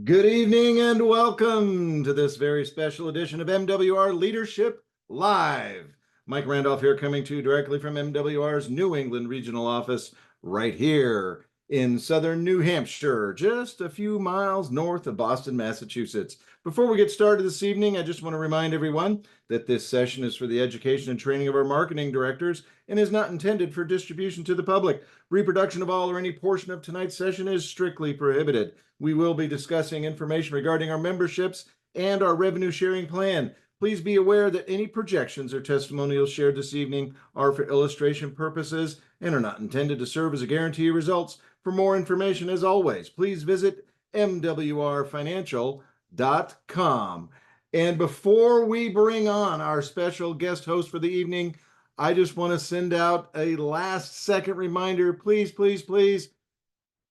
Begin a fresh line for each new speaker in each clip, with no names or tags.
Good evening and welcome to this very special edition of MWR Leadership Live. Mike Randolph here, coming to you directly from MWR's New England Regional Office right here in southern New Hampshire, just a few miles north of Boston, Massachusetts. Before we get started this evening, I just want to remind everyone that this session is for the education and training of our marketing directors and is not intended for distribution to the public. Reproduction of all or any portion of tonight's session is strictly prohibited. We will be discussing information regarding our memberships and our revenue sharing plan. Please be aware that any projections or testimonials shared this evening are for illustration purposes and are not intended to serve as a guarantee of results. For more information, as always, please visit mwrfinancial.com. And before we bring on our special guest host for the evening, I just want to send out a last second reminder. Please, please, please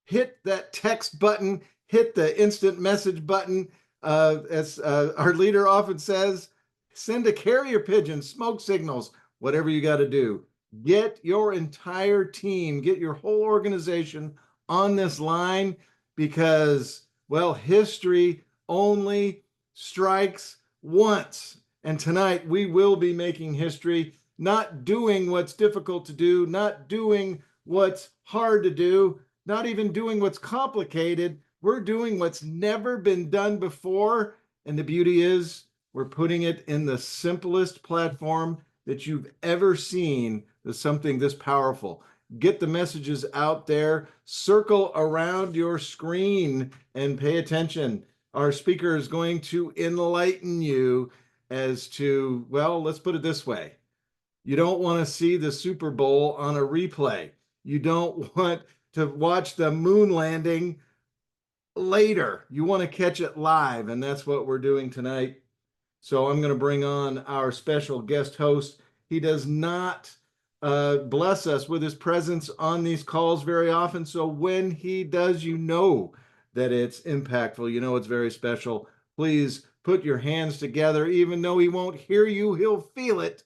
hit that text button, hit the instant message button. As our leader often says, send a carrier pigeon, smoke signals, whatever you got to do. Get your entire team, get your whole organization on this line because, well, history only strikes once. And tonight we will be making history, not doing what's difficult to do, not doing what's hard to do, not even doing what's complicated. We're doing what's never been done before. And the beauty is we're putting it in the simplest platform that you've ever seen as something this powerful. Get the messages out there, circle around your screen and pay attention. Our speaker is going to enlighten you as to, well, let's put it this way. You don't want to see the Super Bowl on a replay. You don't want to watch the moon landing later. You want to catch it live, and that's what we're doing tonight. So I'm going to bring on our special guest host. He does not bless us with his presence on these calls very often. So when he does, you know that it's impactful. You know it's very special. Please put your hands together. Even though he won't hear you, he'll feel it.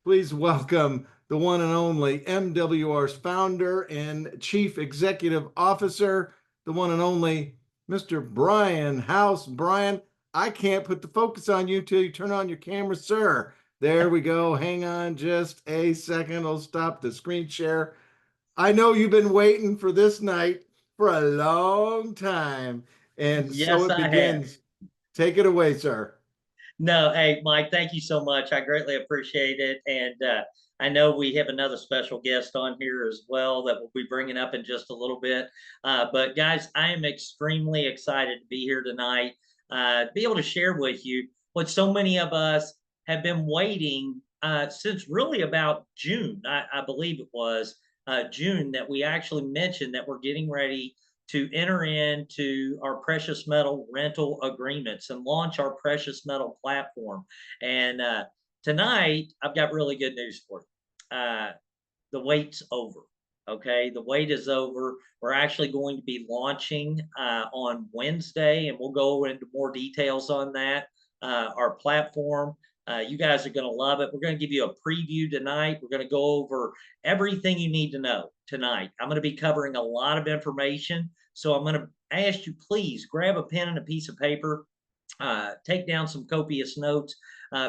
Please welcome the one and only MWR's founder and chief executive officer, the one and only Mr. Brian House. Brian, I can't put the focus on you till you turn on your camera, sir. There we go. Hang on just a second. I'll stop the screen share. I know you've been waiting for this night for a long time, and so
Yes,
it
I have.
begins. Take it away, sir.
No, hey, Mike, thank you so much. I greatly appreciate it. And I know we have another special guest on here as well that we'll be bringing up in just a little bit. But guys, I am extremely excited to be here tonight, to be able to share with you what so many of us have been waiting since really about June. I believe it was June that we actually mentioned that we're getting ready to enter into our precious metal rental agreements and launch our precious metal platform. And tonight, I've got really good news for you. The wait's over. Okay, the wait is over. We're actually going to be launching on Wednesday, and we'll go into more details on that. Our platform. You guys are going to love it. We're going to give you a preview tonight. We're going to go over everything you need to know tonight. I'm going to be covering a lot of information. So I'm going to ask you, please grab a pen and a piece of paper, take down some copious notes,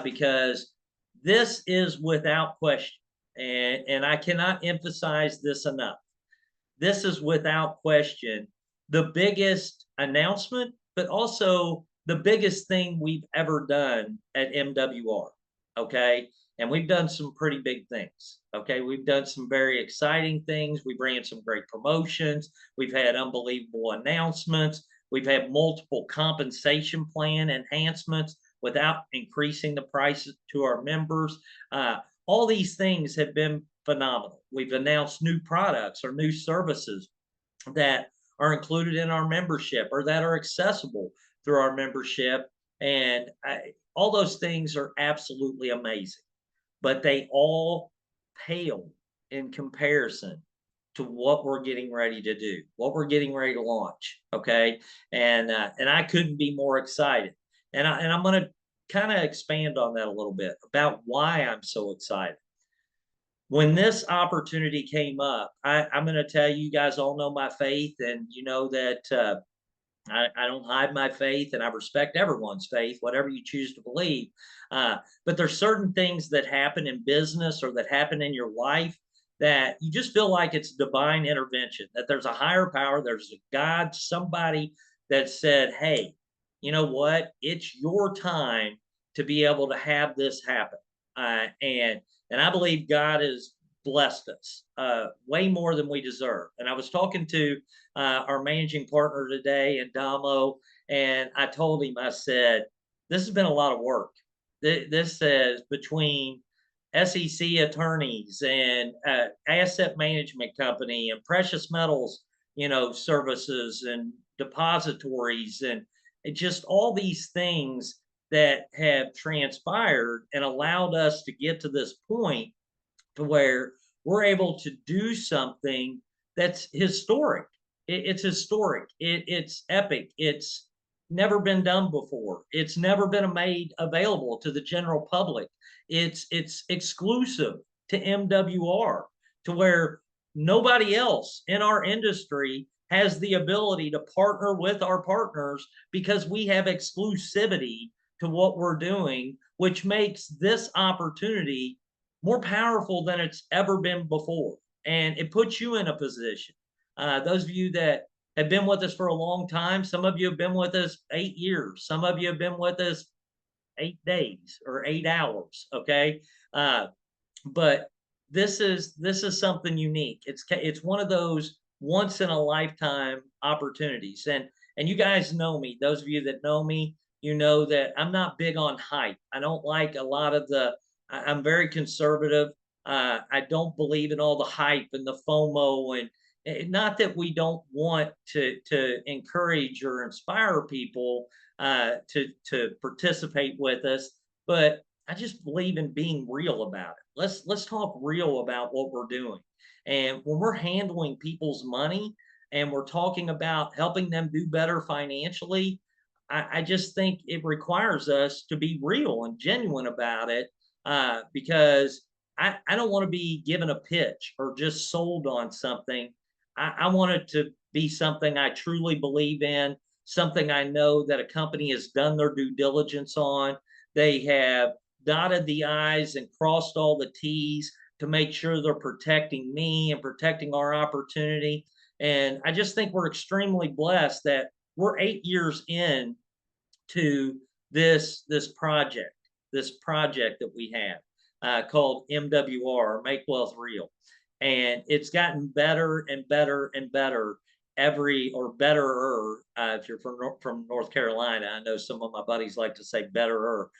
because this is without question. And I cannot emphasize this enough. This is without question the biggest announcement, but also the biggest thing we've ever done at MWR. Okay. And we've done some pretty big things. Okay. We've done some very exciting things. We ran some great promotions. We've had unbelievable announcements. We've had multiple compensation plan enhancements without increasing the prices to our members. All these things have been phenomenal. We've announced new products or new services that are included in our membership or that are accessible through our membership. And all those things are absolutely amazing, but they all pale in comparison to what we're getting ready to do, what we're getting ready to launch. Okay. And I couldn't be more excited. And I'm going to kind of expand on that a little bit about why I'm so excited. When this opportunity came up, I'm going to tell you, you guys all know my faith, and you know that I don't hide my faith, and I respect everyone's faith, whatever you choose to believe. But there's certain things that happen in business or that happen in your life that you just feel like it's divine intervention, that there's a higher power, there's a God, somebody that said, hey, you know what? It's your time to be able to have this happen. And I believe God has blessed us way more than we deserve. And I was talking to our managing partner today, and Damo, and I told him, I said, this has been a lot of work. This says between SEC attorneys and asset management company and precious metals, services and depositories and just all these things that have transpired and allowed us to get to this point to where we're able to do something that's historic. It's historic. It's epic. It's never been done before. It's never been made available to the general public. It's exclusive to MWR, to where nobody else in our industry has the ability to partner with our partners because we have exclusivity to what we're doing, which makes this opportunity more powerful than it's ever been before. And it puts you in a position. Those of you that have been with us for a long time, some of you have been with us 8 years, some of you have been with us 8 days or 8 hours. Okay. But this is something unique. It's one of those once in a lifetime opportunities. And you guys know me. Those of you that know me, you know that I'm not big on hype. I don't like a lot of I'm very conservative. I don't believe in all the hype and the FOMO, and not that we don't want to encourage or inspire people to participate with us, but I just believe in being real about it. Let's talk real about what we're doing. And when we're handling people's money and we're talking about helping them do better financially, I just think it requires us to be real and genuine about it, because I don't want to be given a pitch or just sold on something. I want it to be something I truly believe in, something I know that a company has done their due diligence on. They have dotted the I's and crossed all the T's to make sure they're protecting me and protecting our opportunity. And I just think we're extremely blessed that we're 8 years in to this project that we have called MWR, Make Wealth Real. And it's gotten better and better and better betterer. If you're from North Carolina, I know some of my buddies like to say betterer,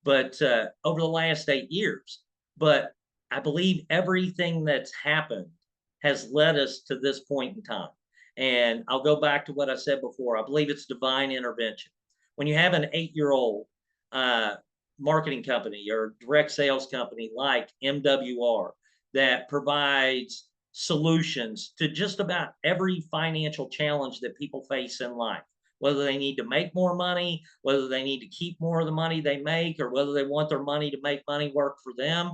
but over the last 8 years. But I believe everything that's happened has led us to this point in time. And I'll go back to what I said before. I believe it's divine intervention. When you have an 8-year-old uh, marketing company or direct sales company like MWR that provides solutions to just about every financial challenge that people face in life, whether they need to make more money, whether they need to keep more of the money they make, or whether they want their money to make money work for them.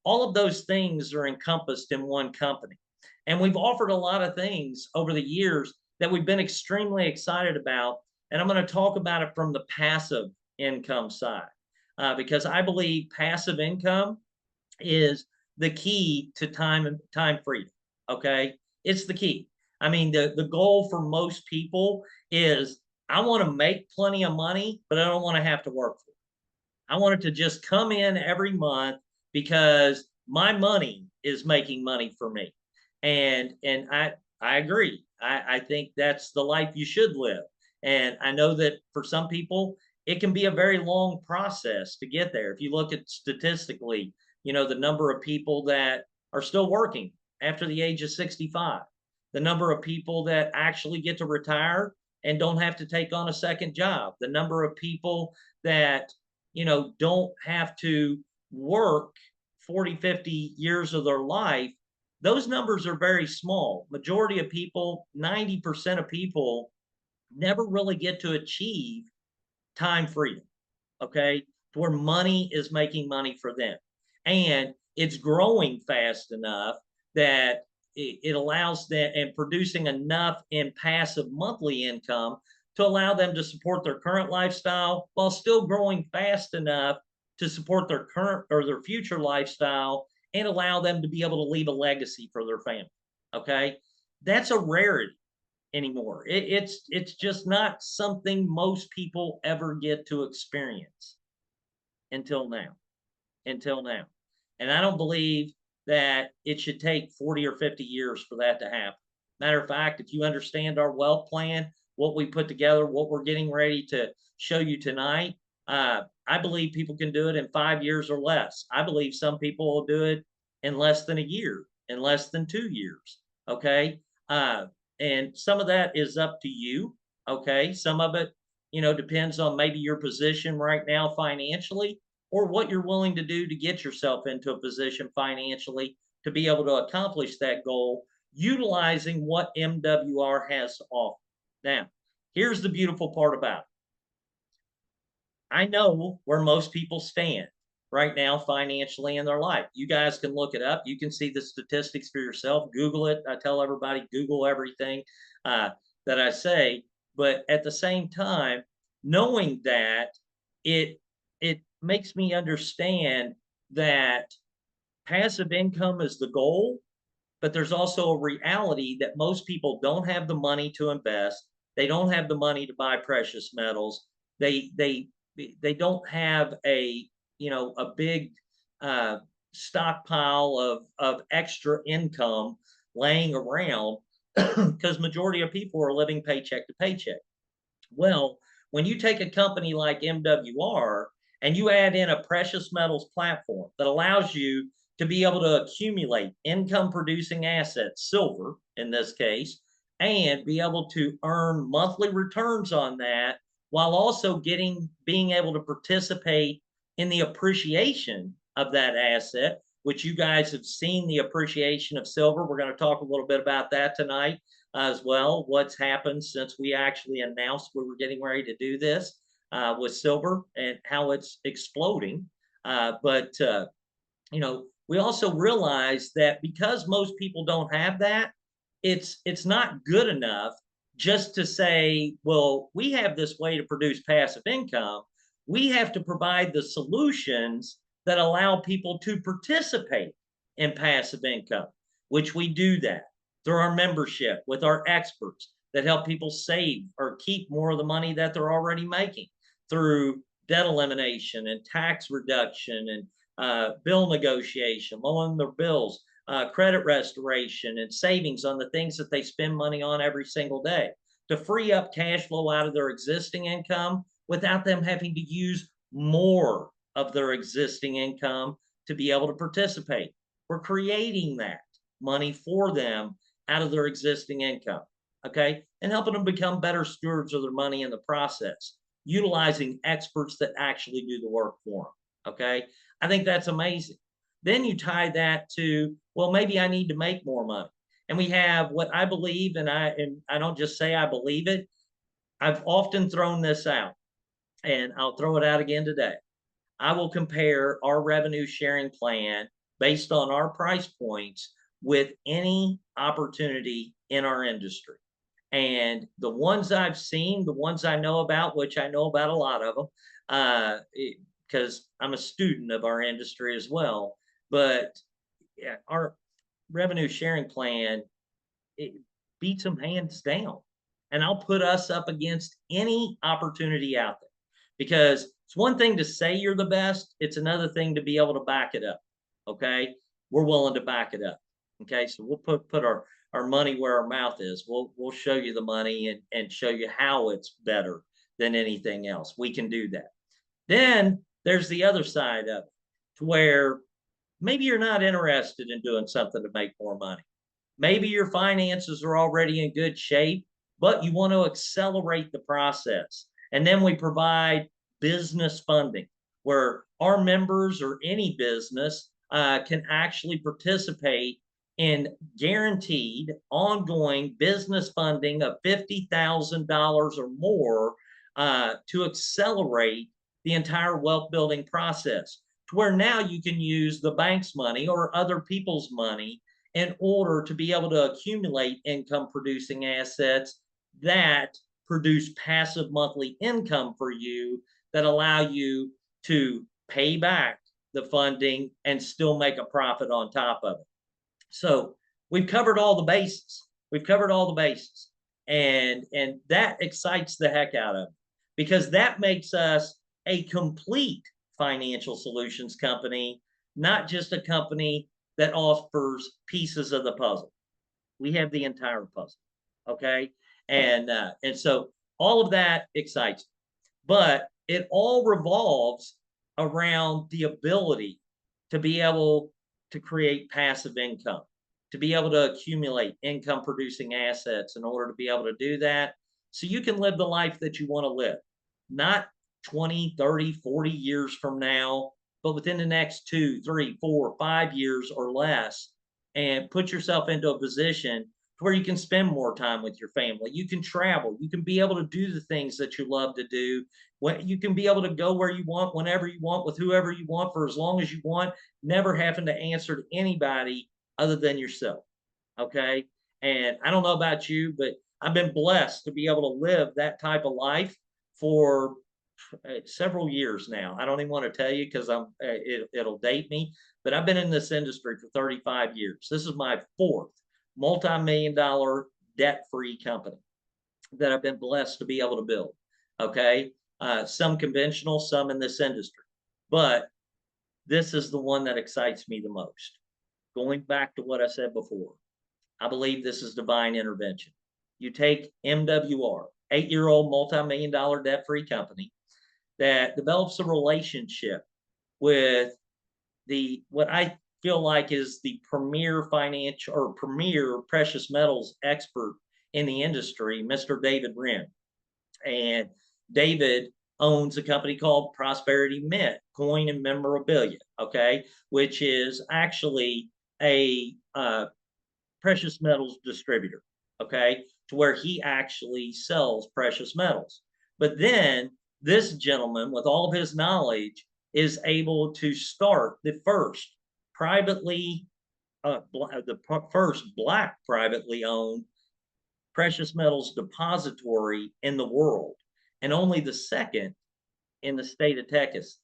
All of those things are encompassed in one company. And we've offered a lot of things over the years that we've been extremely excited about. And I'm going to talk about it from the passive income side, because I believe passive income is the key to time freedom. Okay, it's the key. I mean, the goal for most people is I want to make plenty of money, but I don't want to have to work for it. I want it to just come in every month because my money is making money for me. And I agree. I think that's the life you should live. And I know that for some people, it can be a very long process to get there. If you look at statistically, the number of people that are still working after the age of 65, the number of people that actually get to retire and don't have to take on a second job, the number of people that, don't have to work 40, 50 years of their life, those numbers are very small. Majority of people, 90% of people never really get to achieve time freedom, okay, to where money is making money for them. And it's growing fast enough that it allows them and producing enough in passive monthly income to allow them to support their current lifestyle while still growing fast enough to support their current or their future lifestyle and allow them to be able to leave a legacy for their family. Okay. That's a rarity anymore. It's just not something most people ever get to experience until now. Until now. And I don't believe that it should take 40 or 50 years for that to happen. Matter of fact, if you understand our wealth plan, what we put together, what we're getting ready to show you tonight, I believe people can do it in 5 years or less. I believe some people will do it in less than a year, in less than 2 years. Okay. And some of that is up to you. Okay. Some of it, depends on maybe your position right now financially or what you're willing to do to get yourself into a position financially to be able to accomplish that goal, utilizing what MWR has to offer. Now, here's the beautiful part about it. I know where most people stand right now financially in their life. You guys can look it up. You can see the statistics for yourself. Google it. I tell everybody, Google everything uh, that I say. But at the same time, knowing that it makes me understand that passive income is the goal, but there's also a reality that most people don't have the money to invest. They don't have the money to buy precious metals. They don't have a big stockpile of extra income laying around because majority of people are living paycheck to paycheck. Well, when you take a company like MWR and you add in a precious metals platform that allows you to be able to accumulate income producing assets, silver in this case, and be able to earn monthly returns on that while also being able to participate in the appreciation of that asset, which you guys have seen the appreciation of silver. We're going to talk a little bit about that tonight as well, what's happened since we actually announced we were getting ready to do this with silver and how it's exploding. But we also realize that because most people don't have that, it's not good enough just to say, well, we have this way to produce passive income. We have to provide the solutions that allow people to participate in passive income, which we do that through our membership with our experts that help people save or keep more of the money that they're already making through debt elimination and tax reduction and bill negotiation, lowering their bills, credit restoration, and savings on the things that they spend money on every single day to free up cash flow out of their existing income without them having to use more of their existing income to be able to participate. We're creating that money for them out of their existing income, okay? And helping them become better stewards of their money in the process, utilizing experts that actually do the work for them, okay? I think that's amazing. Then you tie that to, well, maybe I need to make more money. And we have what I believe, and I don't just say I believe it. I've often thrown this out, and I'll throw it out again today. I will compare our revenue sharing plan based on our price points with any opportunity in our industry. And the ones I've seen, the ones I know about, which I know about a lot of them, because I'm a student of our industry as well. But yeah, our revenue sharing plan, it beats them hands down. And I'll put us up against any opportunity out there because it's one thing to say you're the best. It's another thing to be able to back it up. Okay. We're willing to back it up. Okay. So we'll put our money where our mouth is. We'll show you the money and show you how it's better than anything else. We can do that. Then there's the other side of it to where maybe you're not interested in doing something to make more money. Maybe your finances are already in good shape, but you want to accelerate the process. And then we provide business funding where our members or any business can actually participate in guaranteed ongoing business funding of $50,000 or more to accelerate the entire wealth building process to where now you can use the bank's money or other people's money in order to be able to accumulate income producing assets that produce passive monthly income for you that allow you to pay back the funding and still make a profit on top of it. So we've covered all the bases. We've covered all the bases. And that excites the heck out of me because that makes us a complete financial solutions company, not just a company that offers pieces of the puzzle. We have the entire puzzle. Okay. And so all of that excites me. But it all revolves around the ability to be able to create passive income, to be able to accumulate income producing assets in order to be able to do that. So you can live the life that you want to live, not 20, 30, 40 years from now, but within the next 2, 3, 4, 5 years or less, and put yourself into a position where you can spend more time with your family. You can travel. You can be able to do the things that you love to do. You can be able to go where you want, whenever you want, with whoever you want, for as long as you want, never having to answer to anybody other than yourself. Okay. And I don't know about you, but I've been blessed to be able to live that type of life for several years now. I don't even want to tell you because it'll date me, but I've been in this industry for 35 years. This is my fourth multi-million-dollar debt-free company that I've been blessed to be able to build. Okay. Some conventional, some in this industry, but this is the one that excites me the most. Going back to what I said before, I believe this is divine intervention. You take MWR, 8-year-old multi-million-dollar debt-free company that develops a relationship with what I feel like is the premier financial or premier precious metals expert in the industry, Mr. David Wren. And David owns a company called Prosperity Mint, coin and memorabilia, okay, which is actually a precious metals distributor, okay, to where he actually sells precious metals. But then this gentleman, with all of his knowledge, is able to start the first privately, the first Black privately owned precious metals depository in the world, and only the second in the state of Texas,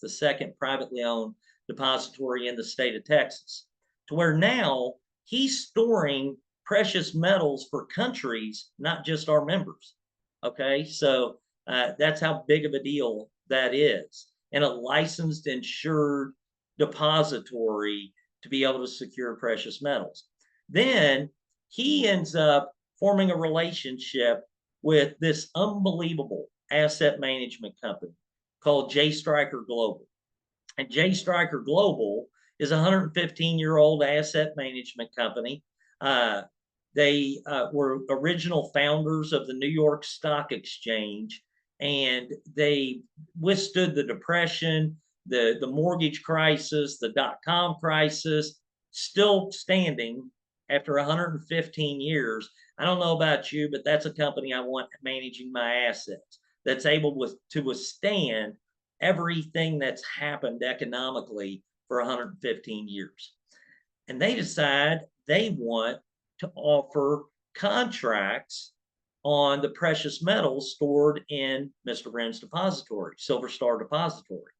the second privately owned depository in the state of Texas, to where now he's storing precious metals for countries, not just our members. Okay, so that's how big of a deal that is, and a licensed, insured depository to be able to secure precious metals. Then he ends up forming a relationship with this unbelievable asset management company called J. Striker Global. And J. Striker Global is a 115-year-old asset management company. They were original founders of the New York Stock Exchange, and they withstood the Depression, the mortgage crisis, the dot-com crisis, still standing after 115 years. I don't know about you, but that's a company I want managing my assets that's able to withstand everything that's happened economically for 115 years. And they decide they want to offer contracts on the precious metals stored in Mr. Wren's depository, Silver Star Depository.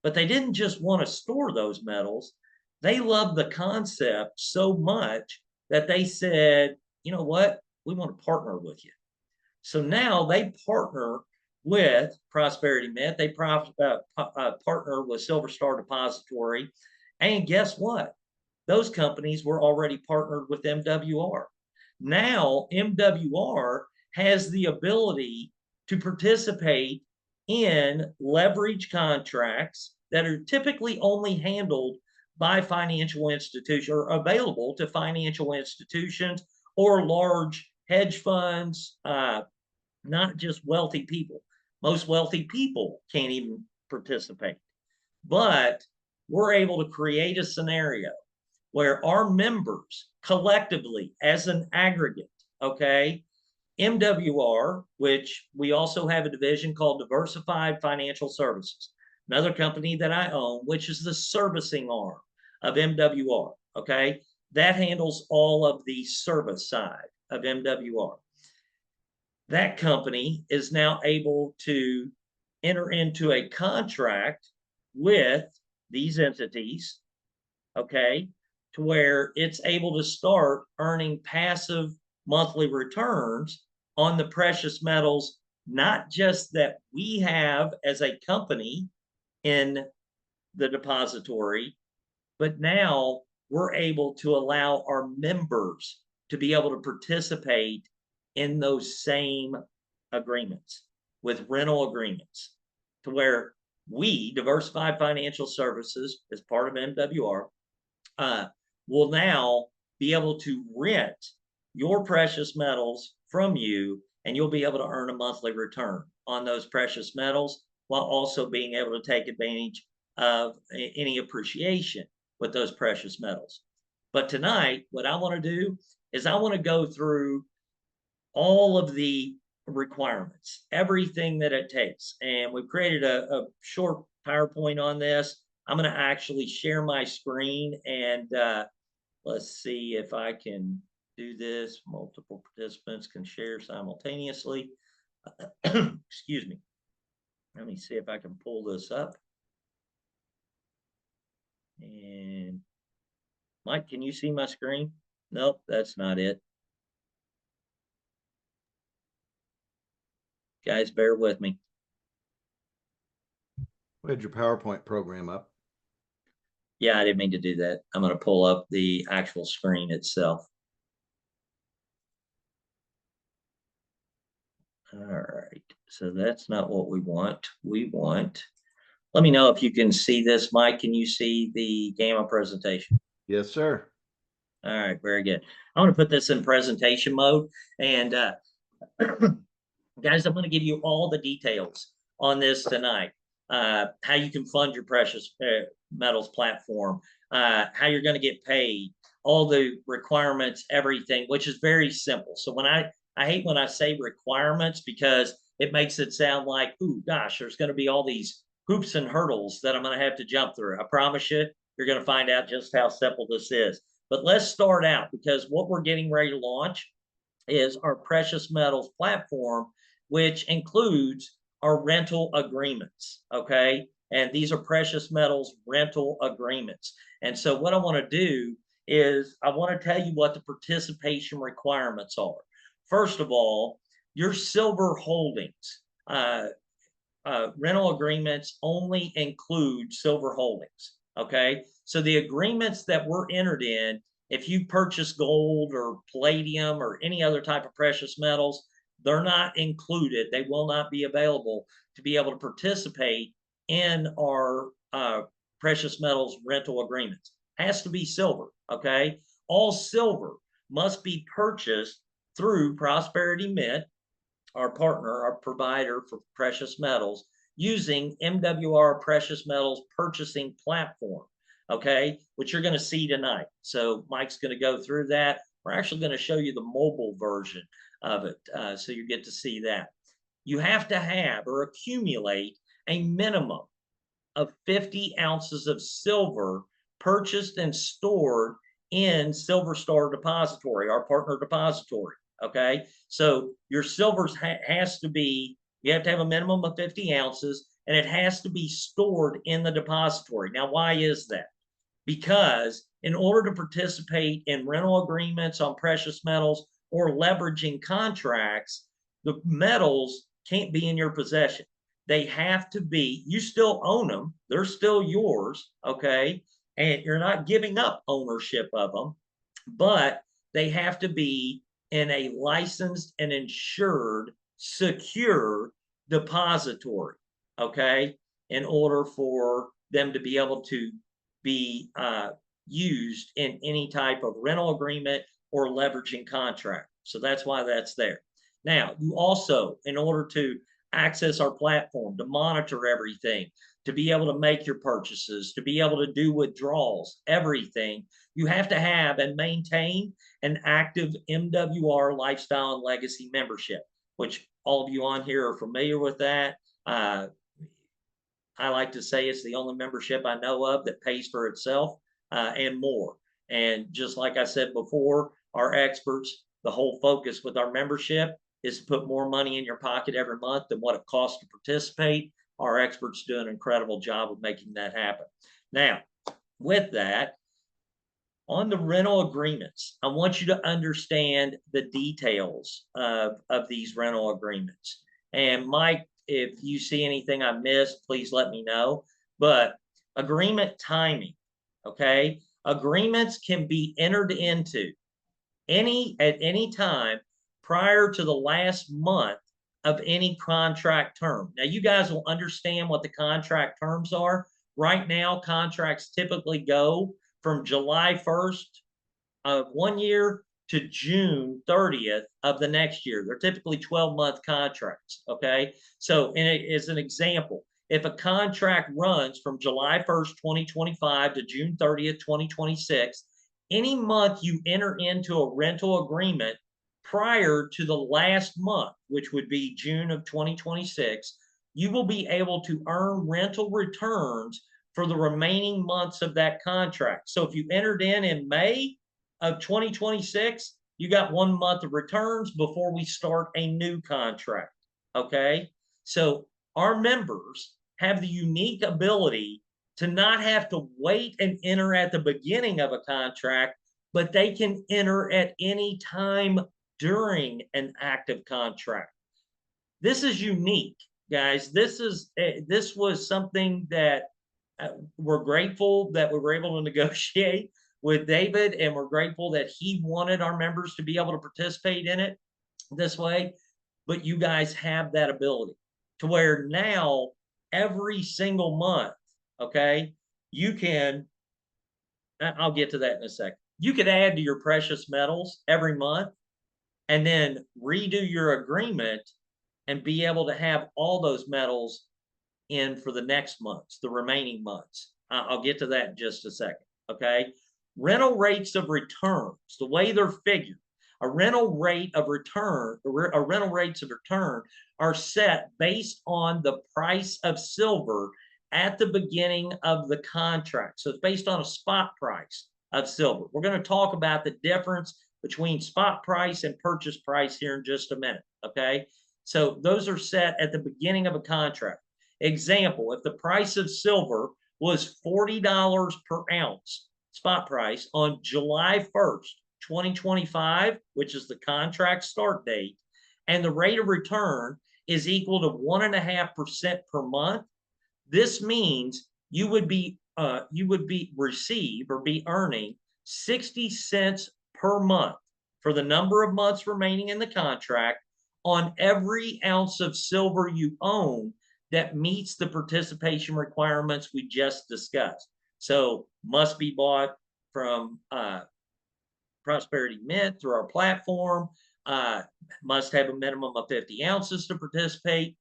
But they didn't just want to store those metals. They loved the concept so much that they said, you know what, we want to partner with you. So now they partner with Prosperity Mint. They partner with Silver Star Depository. And guess what? Those companies were already partnered with MWR. Now MWR has the ability to participate in leverage contracts that are typically only handled by financial institutions or available to financial institutions or large hedge funds, not just wealthy people. Most wealthy people can't even participate. But we're able to create a scenario where our members collectively, as an aggregate, okay, MWR, which we also have a division called Diversified Financial Services, another company that I own, which is the servicing arm of MWR, okay? that handles all of the service side of MWR. That company is now able to enter into a contract with these entities, okay, to where it's able to start earning passive monthly returns on the precious metals, not just that we have as a company in the depository, but now we're able to allow our members to be able to participate in those same agreements with rental agreements, to where we, Diversified Financial Services, as part of MWR, will now be able to rent your precious metals from you, and you'll be able to earn a monthly return on those precious metals while also being able to take advantage of any appreciation with those precious metals. But tonight, what I want to do is I want to go through all of the requirements, everything that it takes. And we've created a short PowerPoint on this. I'm going to actually share my screen, and let's see if I can do this. Multiple participants can share simultaneously. Excuse me. Let me see if I can pull this up. And Mike, can you see my screen? Nope, that's not it. Guys, bear with me.
We had your PowerPoint program up.
Yeah, I didn't mean to do that. I'm going to pull up the actual screen itself. All right, so that's not what we want. Let me know if you can see this. Mike, can you see the Gamma presentation?
Yes, sir.
All right, very good. I'm going to put this in presentation mode. And guys, I'm going to give you all the details on this tonight. How you can fund your precious metals platform, how you're going to get paid, all the requirements, everything, which is very simple. So when I hate when I say requirements, because it makes it sound like, ooh, gosh, there's going to be all these hoops and hurdles that I'm going to have to jump through. I promise you, you're going to find out just how simple this is. But let's start out, because what we're getting ready to launch is our precious metals platform, which includes our rental agreements. Okay. And these are precious metals rental agreements. And so what I want to do is I want to tell you what the participation requirements are. First of all, your silver holdings, rental agreements only include silver holdings. Okay. So the agreements that were entered in, if you purchase gold or palladium or any other type of precious metals, they're not included. They will not be available to be able to participate in our precious metals rental agreements. Has to be silver, okay? All silver must be purchased through Prosperity Mint, our partner, our provider for precious metals, using MWR Precious Metals Purchasing Platform, okay, which you're going to see tonight. So Mike's going to go through that. We're actually going to show you the mobile version of it, so you get to see that. You have to have or accumulate a minimum of 50 ounces of silver purchased and stored in Silver Star Depository, our partner depository. Okay, so your silver has to be, you have to have a minimum of 50 ounces, and it has to be stored in the depository. Now, why is that? Because in order to participate in rental agreements on precious metals or leveraging contracts, the metals can't be in your possession. They have to be, you still own them, they're still yours, okay? And you're not giving up ownership of them, but they have to be in a licensed and insured, secure depository, okay, in order for them to be able to be used in any type of rental agreement or leveraging contract. So that's why that's there. Now, you also, in order to access our platform, to monitor everything, to be able to make your purchases, to be able to do withdrawals, everything, you have to have and maintain an active MWR Lifestyle and Legacy membership, which all of you on here are familiar with that. I like to say it's the only membership I know of that pays for itself and more. And just like I said before, our experts, the whole focus with our membership is to put more money in your pocket every month than what it costs to participate. Our experts do an incredible job of making that happen. Now, with that, on the rental agreements, I want you to understand the details of these rental agreements. And Mike, if you see anything I missed, please let me know. But agreement timing, okay? Agreements can be entered into at any time prior to the last month of any contract term. Now, you guys will understand what the contract terms are. Right now, contracts typically go from July 1st of one year to June 30th of the next year. They're typically 12-month contracts, okay? So, as an example, if a contract runs from July 1st, 2025 to June 30th, 2026, any month you enter into a rental agreement prior to the last month, which would be June of 2026, you will be able to earn rental returns for the remaining months of that contract. So if you entered in May of 2026, you got 1 month of returns before we start a new contract. Okay. So our members have the unique ability to not have to wait and enter at the beginning of a contract, but they can enter at any time during an active contract. This is unique, guys. This was something that we're grateful that we were able to negotiate with David, and we're grateful that he wanted our members to be able to participate in it this way. But you guys have that ability to where now every single month, okay, you can, I'll get to that in a second. You could add to your precious metals every month and then redo your agreement and be able to have all those metals in for the next months, the remaining months. I'll get to that in just a second, okay? Rental rates of returns, the way they're figured, a rental rates of return are set based on the price of silver at the beginning of the contract. So it's based on a spot price of silver. We're going to talk about the difference between spot price and purchase price here in just a minute, okay? So those are set at the beginning of a contract. Example, if the price of silver was $40 per ounce, spot price, on July 1st, 2025, which is the contract start date, and the rate of return is equal to 1.5% per month, this means you would be earning 60 cents per month for the number of months remaining in the contract on every ounce of silver you own that meets the participation requirements we just discussed. So must be bought from Prosperity Mint through our platform, must have a minimum of 50 ounces to participate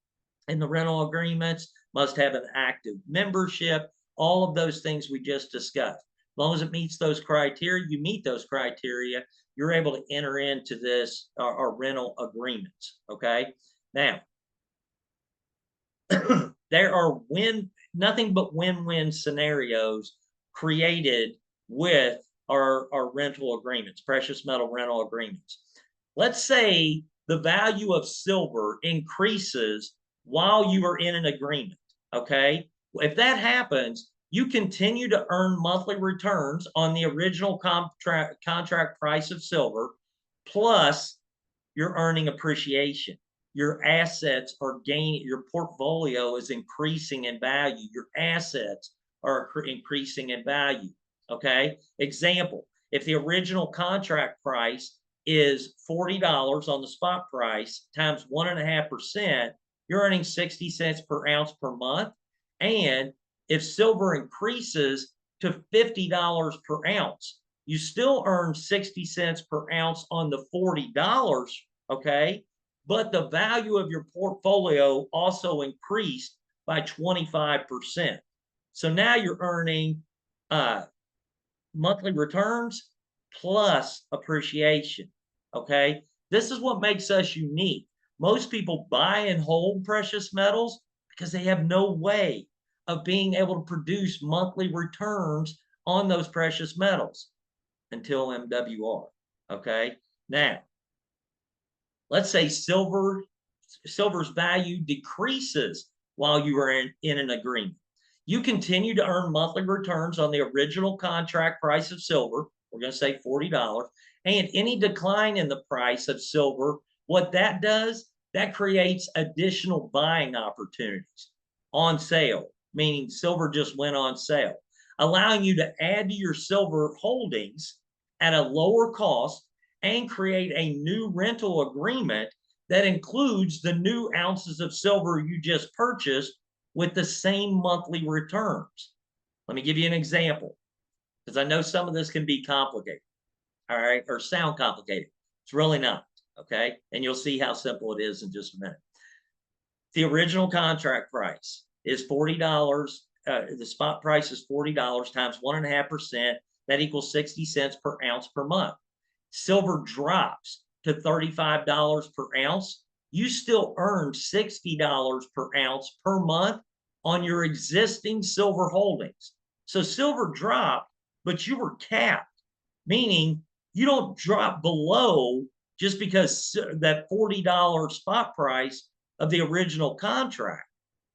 in the rental agreements, must have an active membership, all of those things we just discussed. As long as it meets those criteria, you meet those criteria, you're able to enter into this, our rental agreements, okay? Now, there are nothing but win-win scenarios created with our rental agreements, precious metal rental agreements. Let's say the value of silver increases while you are in an agreement, okay? If that happens, you continue to earn monthly returns on the original contract price of silver, plus you're earning appreciation. Your assets are gaining, your portfolio is increasing in value. Your assets are increasing in value, okay? Example, if the original contract price is $40 on the spot price times 1.5%, you're earning 60 cents per ounce per month. And if silver increases to $50 per ounce, you still earn 60 cents per ounce on the $40, okay? But the value of your portfolio also increased by 25%. So now you're earning monthly returns plus appreciation, okay? This is what makes us unique. Most people buy and hold precious metals because they have no way of being able to produce monthly returns on those precious metals. until MWR. Okay. Now, let's say silver's value decreases while you are in an agreement. You continue to earn monthly returns on the original contract price of silver. We're going to say $40. And any decline in the price of silver, what that does, that creates additional buying opportunities on sale, meaning silver just went on sale, allowing you to add to your silver holdings at a lower cost and create a new rental agreement that includes the new ounces of silver you just purchased with the same monthly returns. Let me give you an example, because I know some of this can be complicated, all right, or sound complicated. It's really not, okay? And you'll see how simple it is in just a minute. The original contract price is $40. The spot price is $40 times 1.5%. That equals 60 cents per ounce per month. Silver drops to $35 per ounce. You still earn $60 per ounce per month on your existing silver holdings. So silver dropped, but you were capped, meaning you don't drop below just because that $40 spot price of the original contract.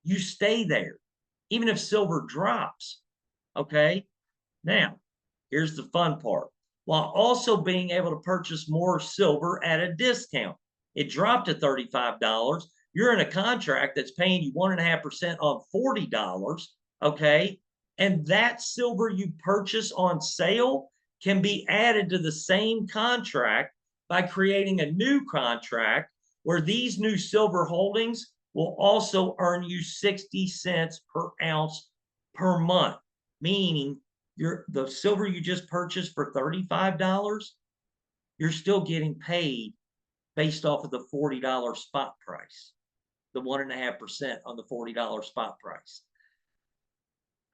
You stay there, even if silver drops. Okay. Now, here's the fun part. While also being able to purchase more silver at a discount. It dropped to $35. You're in a contract that's paying you 1.5% on $40. Okay. And that silver you purchase on sale can be added to the same contract by creating a new contract where these new silver holdings will also earn you 60 cents per ounce per month, meaning the silver you just purchased for $35, you're still getting paid based off of the $40 spot price, the 1.5% on the $40 spot price.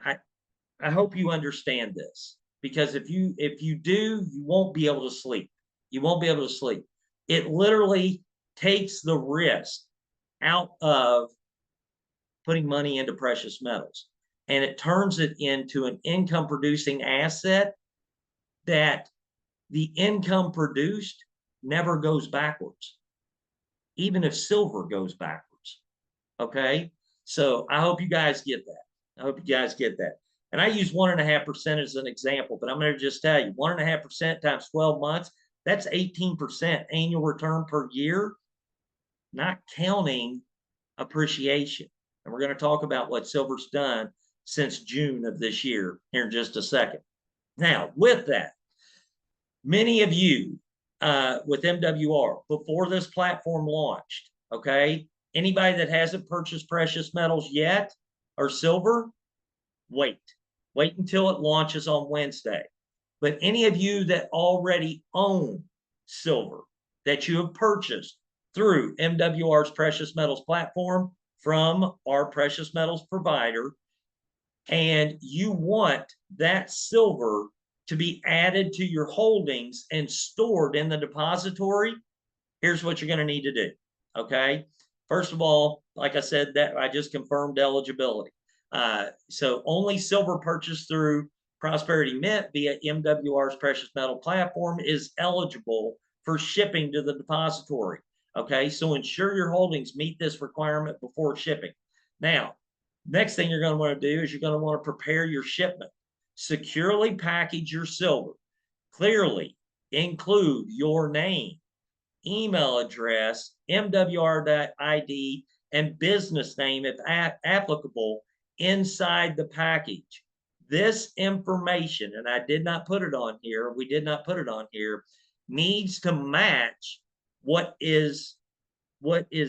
I hope you understand this, because if you do, you won't be able to sleep. You won't be able to sleep. It literally takes the risk out of putting money into precious metals, and it turns it into an income producing asset that the income produced never goes backwards, even if silver goes backwards. Okay. So I hope you guys get that. I hope you guys get that. And I use 1.5% as an example, but I'm going to just tell you 1.5% times 12 months, that's 18% annual return per year, not counting appreciation. And we're going to talk about what silver's done since June of this year here in just a second. Now, with that, many of you with MWR, before this platform launched, okay, anybody that hasn't purchased precious metals yet or silver, wait until it launches on Wednesday. But any of you that already own silver that you have purchased through MWR's precious metals platform from our precious metals provider, and you want that silver to be added to your holdings and stored in the depository, here's what you're going to need to do. Okay. First of all, like I said, that I just confirmed eligibility. So only silver purchased through Prosperity Mint via MWR's precious metal platform is eligible for shipping to the depository. Okay. So ensure your holdings meet this requirement before shipping. Now, next thing you're going to want to do is you're going to want to prepare your shipment. Securely package your silver. Clearly include your name, email address, MWR.ID, and business name, if applicable, inside the package. This information, and I did not put it on here, we did not put it on here, needs to match what is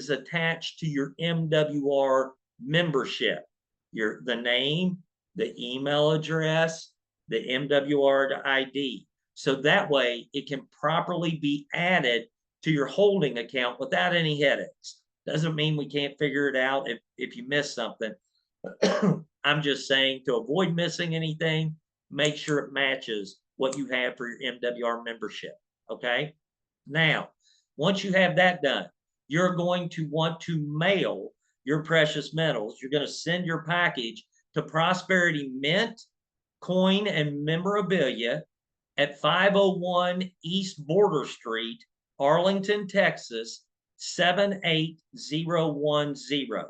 attached to your MWR membership. The name, the email address, the MWR ID. So that way it can properly be added to your holding account without any headaches. Doesn't mean we can't figure it out if you miss something. I'm just saying, to avoid missing anything, make sure it matches what you have for your MWR membership. Okay. Now, once you have that done, you're going to want to mail your precious metals. You're going to send your package to Prosperity Mint, Coin, and Memorabilia, at 501 East Border Street, Arlington, Texas, 78010.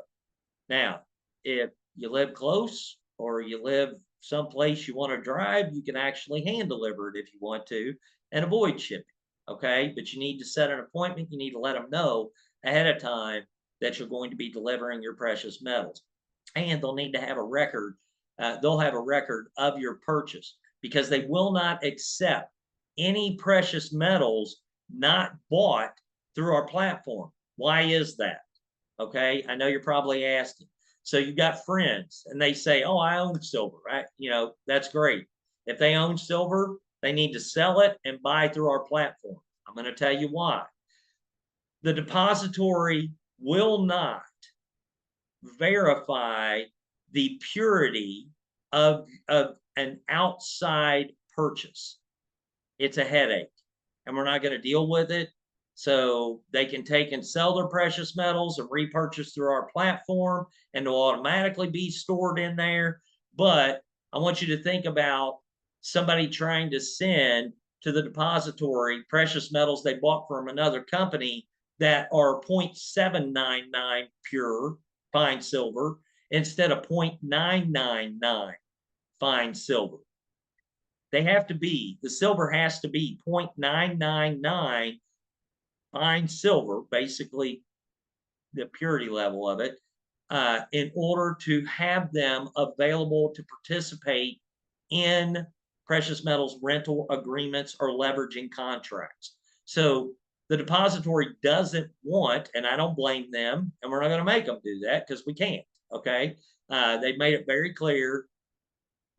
Now, if you live close or you live someplace you want to drive, you can actually hand deliver it if you want to and avoid shipping. Okay. But you need to set an appointment. You need to let them know ahead of time that you're going to be delivering your precious metals. And they'll need to have a record. They'll have a record of your purchase because they will not accept any precious metals not bought through our platform. Why is that? Okay. I know you're probably asking. So you've got friends and they say, oh, I own silver, right? You know, that's great. If they own silver, they need to sell it and buy through our platform. I'm going to tell you why. The depository will not verify the purity of an outside purchase. It's a headache and we're not going to deal with it. So they can take and sell their precious metals and repurchase through our platform and they'll automatically be stored in there. But I want you to think about somebody trying to send to the depository precious metals they bought from another company that are 0.799 pure fine silver instead of 0.999 fine silver. They have to be, the silver has to be 0.999 fine silver, basically the purity level of it, in order to have them available to participate in precious metals rental agreements or leveraging contracts. So the depository doesn't want, and I don't blame them, and we're not going to make them do that because we can't. Okay. They've made it very clear.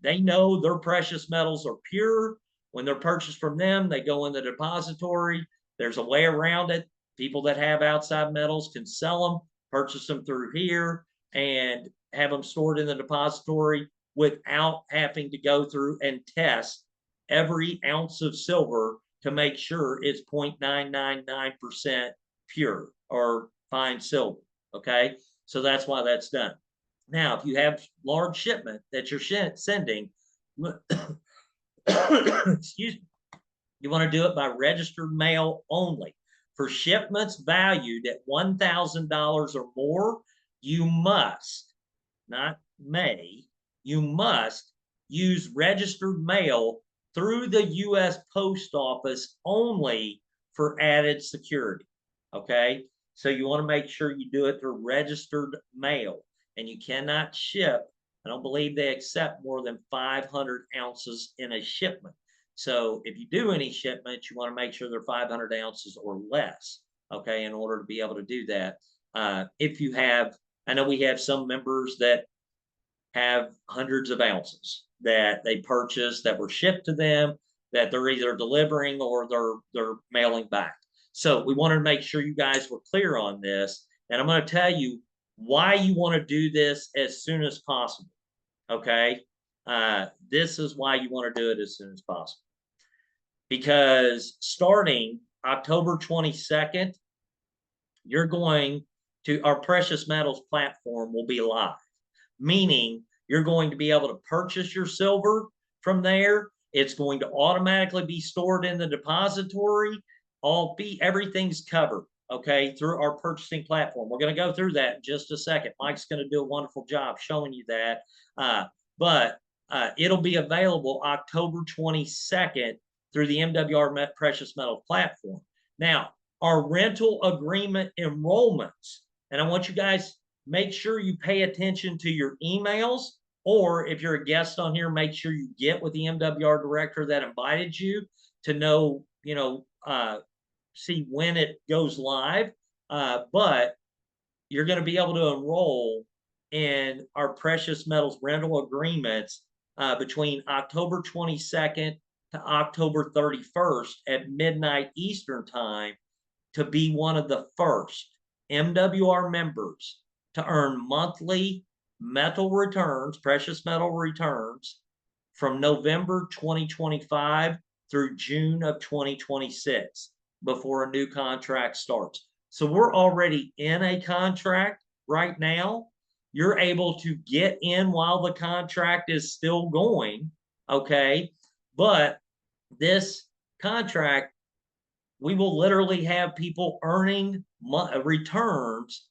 They know their precious metals are pure. When they're purchased from them, they go in the depository. There's a way around it. People that have outside metals can sell them, purchase them through here, and have them stored in the depository without having to go through and test every ounce of silver to make sure it's 0.999% pure or fine silver. Okay. So that's why that's done. Now, if you have large shipment that you're sending, excuse me, you want to do it by registered mail only. For shipments valued at $1,000 or more, you must, not may, you must use registered mail through the U.S. Post Office only for added security. Okay. So you want to make sure you do it through registered mail. And you cannot ship. I don't believe they accept more than 500 ounces in a shipment. So if you do any shipments, you want to make sure they're 500 ounces or less, okay, in order to be able to do that. If you have, I know we have some members that have hundreds of ounces that they purchased that were shipped to them that they're either delivering or they're mailing back. So we wanted to make sure you guys were clear on this. And I'm going to tell you why you want to do this as soon as possible. Okay. This is why you want to do it as soon as possible. Because starting October 22nd, you're going to, our precious metals platform will be live, meaning you're going to be able to purchase your silver from there. It's going to automatically be stored in the depository. Everything's covered, okay, through our purchasing platform. We're going to go through that in just a second. Mike's going to do a wonderful job showing you that. But it'll be available October 22nd through the MWR Precious Metal platform. Now, our rental agreement enrollments, and I want you guys make sure you pay attention to your emails, or if you're a guest on here, make sure you get with the MWR director that invited you to know, see when it goes live. But you're going to be able to enroll in our precious metals rental agreements between October 22nd to October 31st at midnight Eastern time to be one of the first MWR members to earn monthly metal returns, precious metal returns from November 2025 through June of 2026 before a new contract starts. So we're already in a contract right now. You're able to get in while the contract is still going, okay? But this contract, we will literally have people earning returns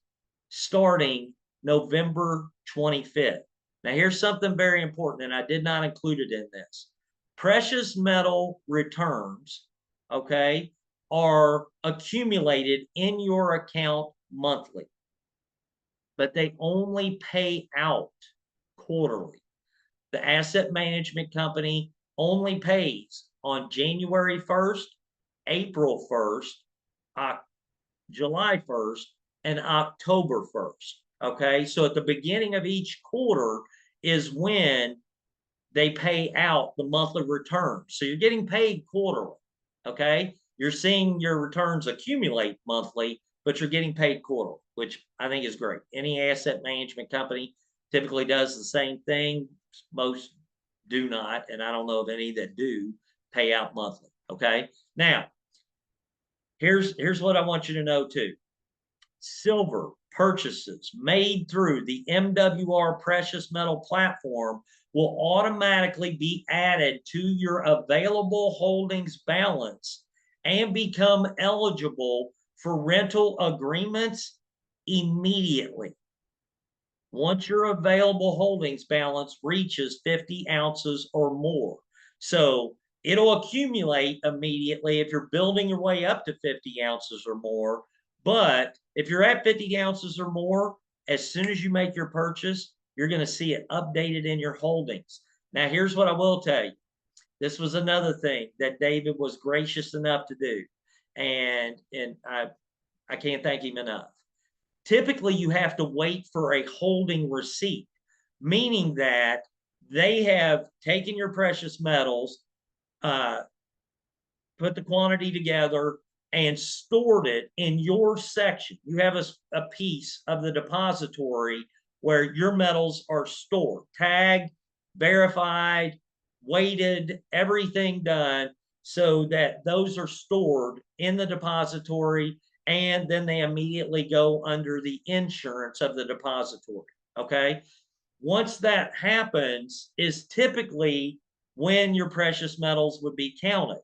starting November 25th. Now, here's something very important, and I did not include it in this. Precious metal returns, okay, are accumulated in your account monthly, but they only pay out quarterly. The asset management company only pays on January 1st, April 1st, July 1st, and October 1st. Okay, so at the beginning of each quarter is when they pay out the monthly returns. So you're getting paid quarterly. Okay, you're seeing your returns accumulate monthly, but you're getting paid quarterly, which I think is great. Any asset management company typically does the same thing. Most do not, and I don't know of any that do pay out monthly. Okay, now here's what I want you to know too. Silver purchases made through the MWR precious metal platform will automatically be added to your available holdings balance and become eligible for rental agreements immediately. Once your available holdings balance reaches 50 ounces or more. So it'll accumulate immediately if you're building your way up to 50 ounces or more. But if you're at 50 ounces or more, as soon as you make your purchase, you're going to see it updated in your holdings. Now, here's what I will tell you. This was another thing that David was gracious enough to do. And I can't thank him enough. Typically, you have to wait for a holding receipt, meaning that they have taken your precious metals, put the quantity together, and stored it in your section. You have a piece of the depository where your metals are stored, tagged, verified, weighted, everything done so that those are stored in the depository, and then they immediately go under the insurance of the depository. Okay. Once that happens is typically when your precious metals would be counted.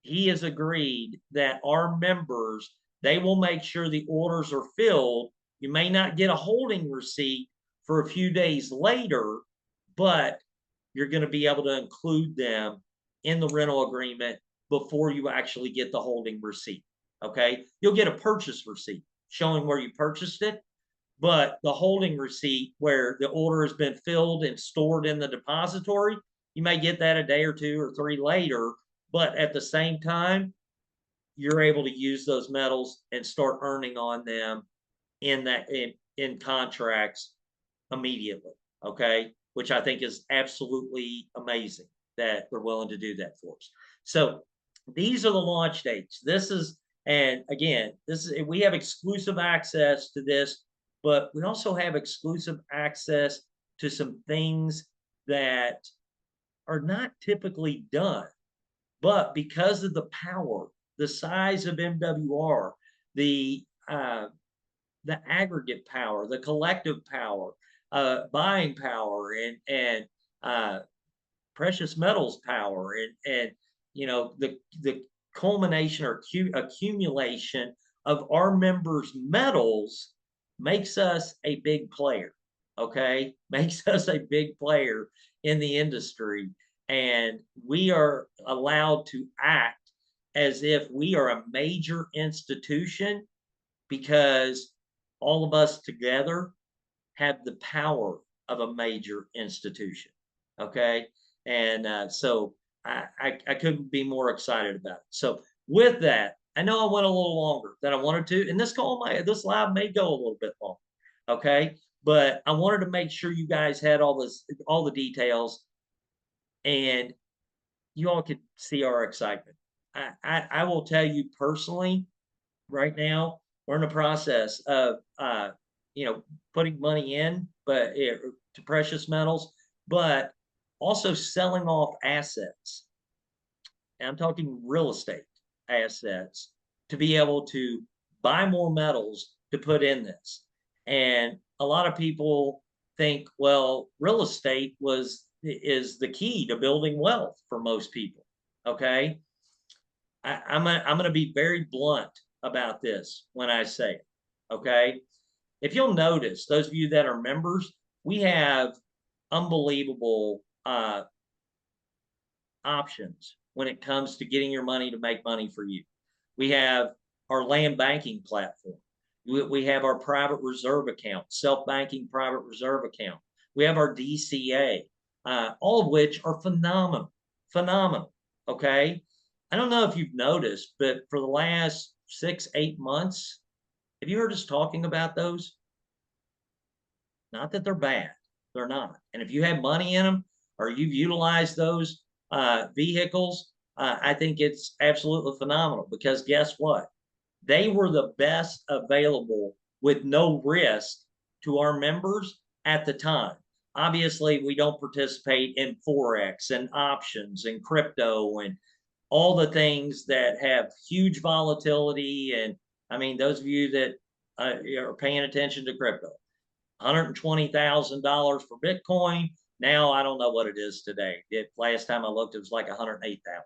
He has agreed that our members, they will make sure the orders are filled. You may not get a holding receipt for a few days later, but you're going to be able to include them in the rental agreement before you actually get the holding receipt. Okay. You'll get a purchase receipt showing where you purchased it, but the holding receipt where the order has been filled and stored in the depository, you may get that a day or two or three later. But at the same time, you're able to use those metals and start earning on them in contracts immediately. Okay, which I think is absolutely amazing that they're willing to do that for us. So these are the launch dates. This is, and again, this is, we have exclusive access to this, but we also have exclusive access to some things that are not typically done. But because of the power, the size of MWR, the aggregate power, the collective power, buying power, and precious metals power, and you know the culmination or accumulation of our members' metals makes us a big player. Okay, makes us a big player in the industry. And we are allowed to act as if we are a major institution because all of us together have the power of a major institution. Okay. And so I couldn't be more excited about it. So with that, I know I went a little longer than I wanted to, and this live may go a little bit long. Okay. But I wanted to make sure you guys had all the details, and you all could see our excitement. I will tell you personally, right now, we're in the process of putting money in, but to precious metals, but also selling off assets. And I'm talking real estate assets to be able to buy more metals to put in this. And a lot of people think, well, real estate was is the key to building wealth for most people. Okay. I'm going to be very blunt about this when I say it. Okay. If you'll notice, those of you that are members, we have unbelievable options when it comes to getting your money to make money for you. We have our land banking platform. We have our private reserve account, self-banking private reserve account. We have our DCA, all of which are phenomenal, phenomenal. Okay. I don't know if you've noticed, but for the last 6, 8 months, have you heard us talking about those? Not that they're bad, they're not. And if you have money in them or you've utilized those vehicles, I think it's absolutely phenomenal, because guess what? They were the best available with no risk to our members at the time. Obviously, we don't participate in Forex and options and crypto and all the things that have huge volatility. And I mean, those of you that are paying attention to crypto, $120,000 for Bitcoin. Now I don't know what it is today. Last time I looked, it was like 108,000.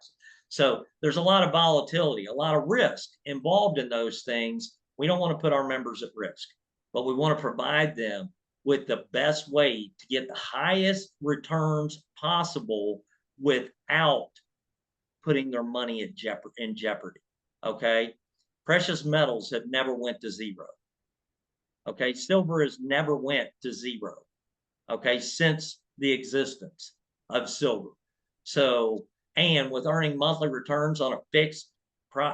So there's a lot of volatility, a lot of risk involved in those things. We don't want to put our members at risk, but we want to provide them with the best way to get the highest returns possible without putting their money in jeopardy. Okay. Precious metals have never went to zero. Okay. Silver has never went to zero. Okay. Since the existence of silver. So, and with earning monthly returns on a fixed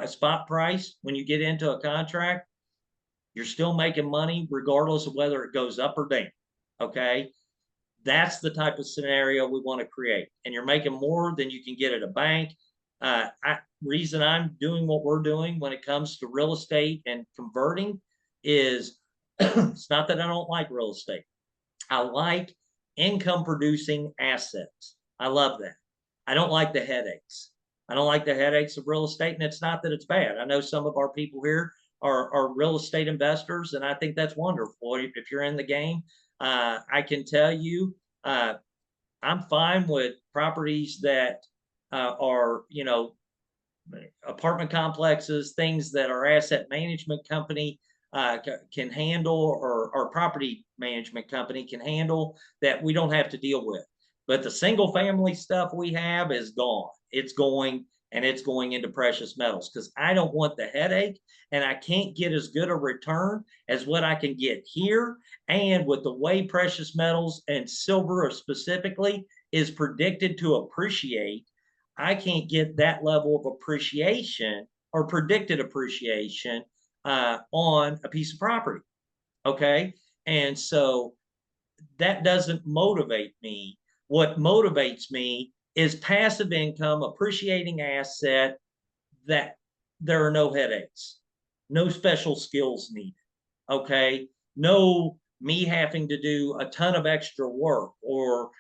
spot price, when you get into a contract, you're still making money regardless of whether it goes up or down. Okay. That's the type of scenario we want to create. And you're making more than you can get at a bank. Reason I'm doing what we're doing when it comes to real estate and converting is it's not that I don't like real estate. I like income producing assets. I love that. I don't like the headaches. I don't like the headaches of real estate. And it's not that it's bad. I know some of our people here are real estate investors, and I think that's wonderful. If you're in the game, I can tell you, I'm fine with properties that are, apartment complexes, things that our asset management company can handle, or our property management company can handle, that we don't have to deal with. But the single family stuff we have is gone. It's going, and it's going into precious metals, because I don't want the headache, and I can't get as good a return as what I can get here. And with the way precious metals and silver specifically is predicted to appreciate, I can't get that level of appreciation or predicted appreciation on a piece of property. Okay. And so that doesn't motivate me. What motivates me is passive income, appreciating asset that there are no headaches, no special skills needed. Okay. No me having to do a ton of extra work, or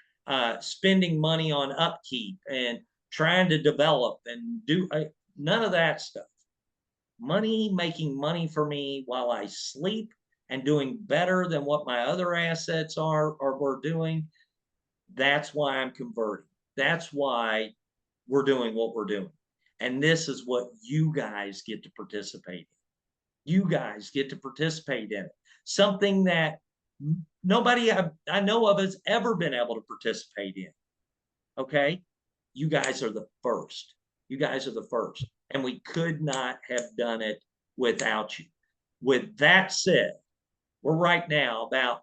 spending money on upkeep and trying to develop and do none of that stuff. Money making money for me while I sleep and doing better than what my other assets are or we're doing. That's why I'm converting. That's why we're doing what we're doing. And this is what you guys get to participate in. You guys get to participate in it. Something that nobody I know of has ever been able to participate in. Okay. You guys are the first. You guys are the first. And we could not have done it without you. With that said, we're right now about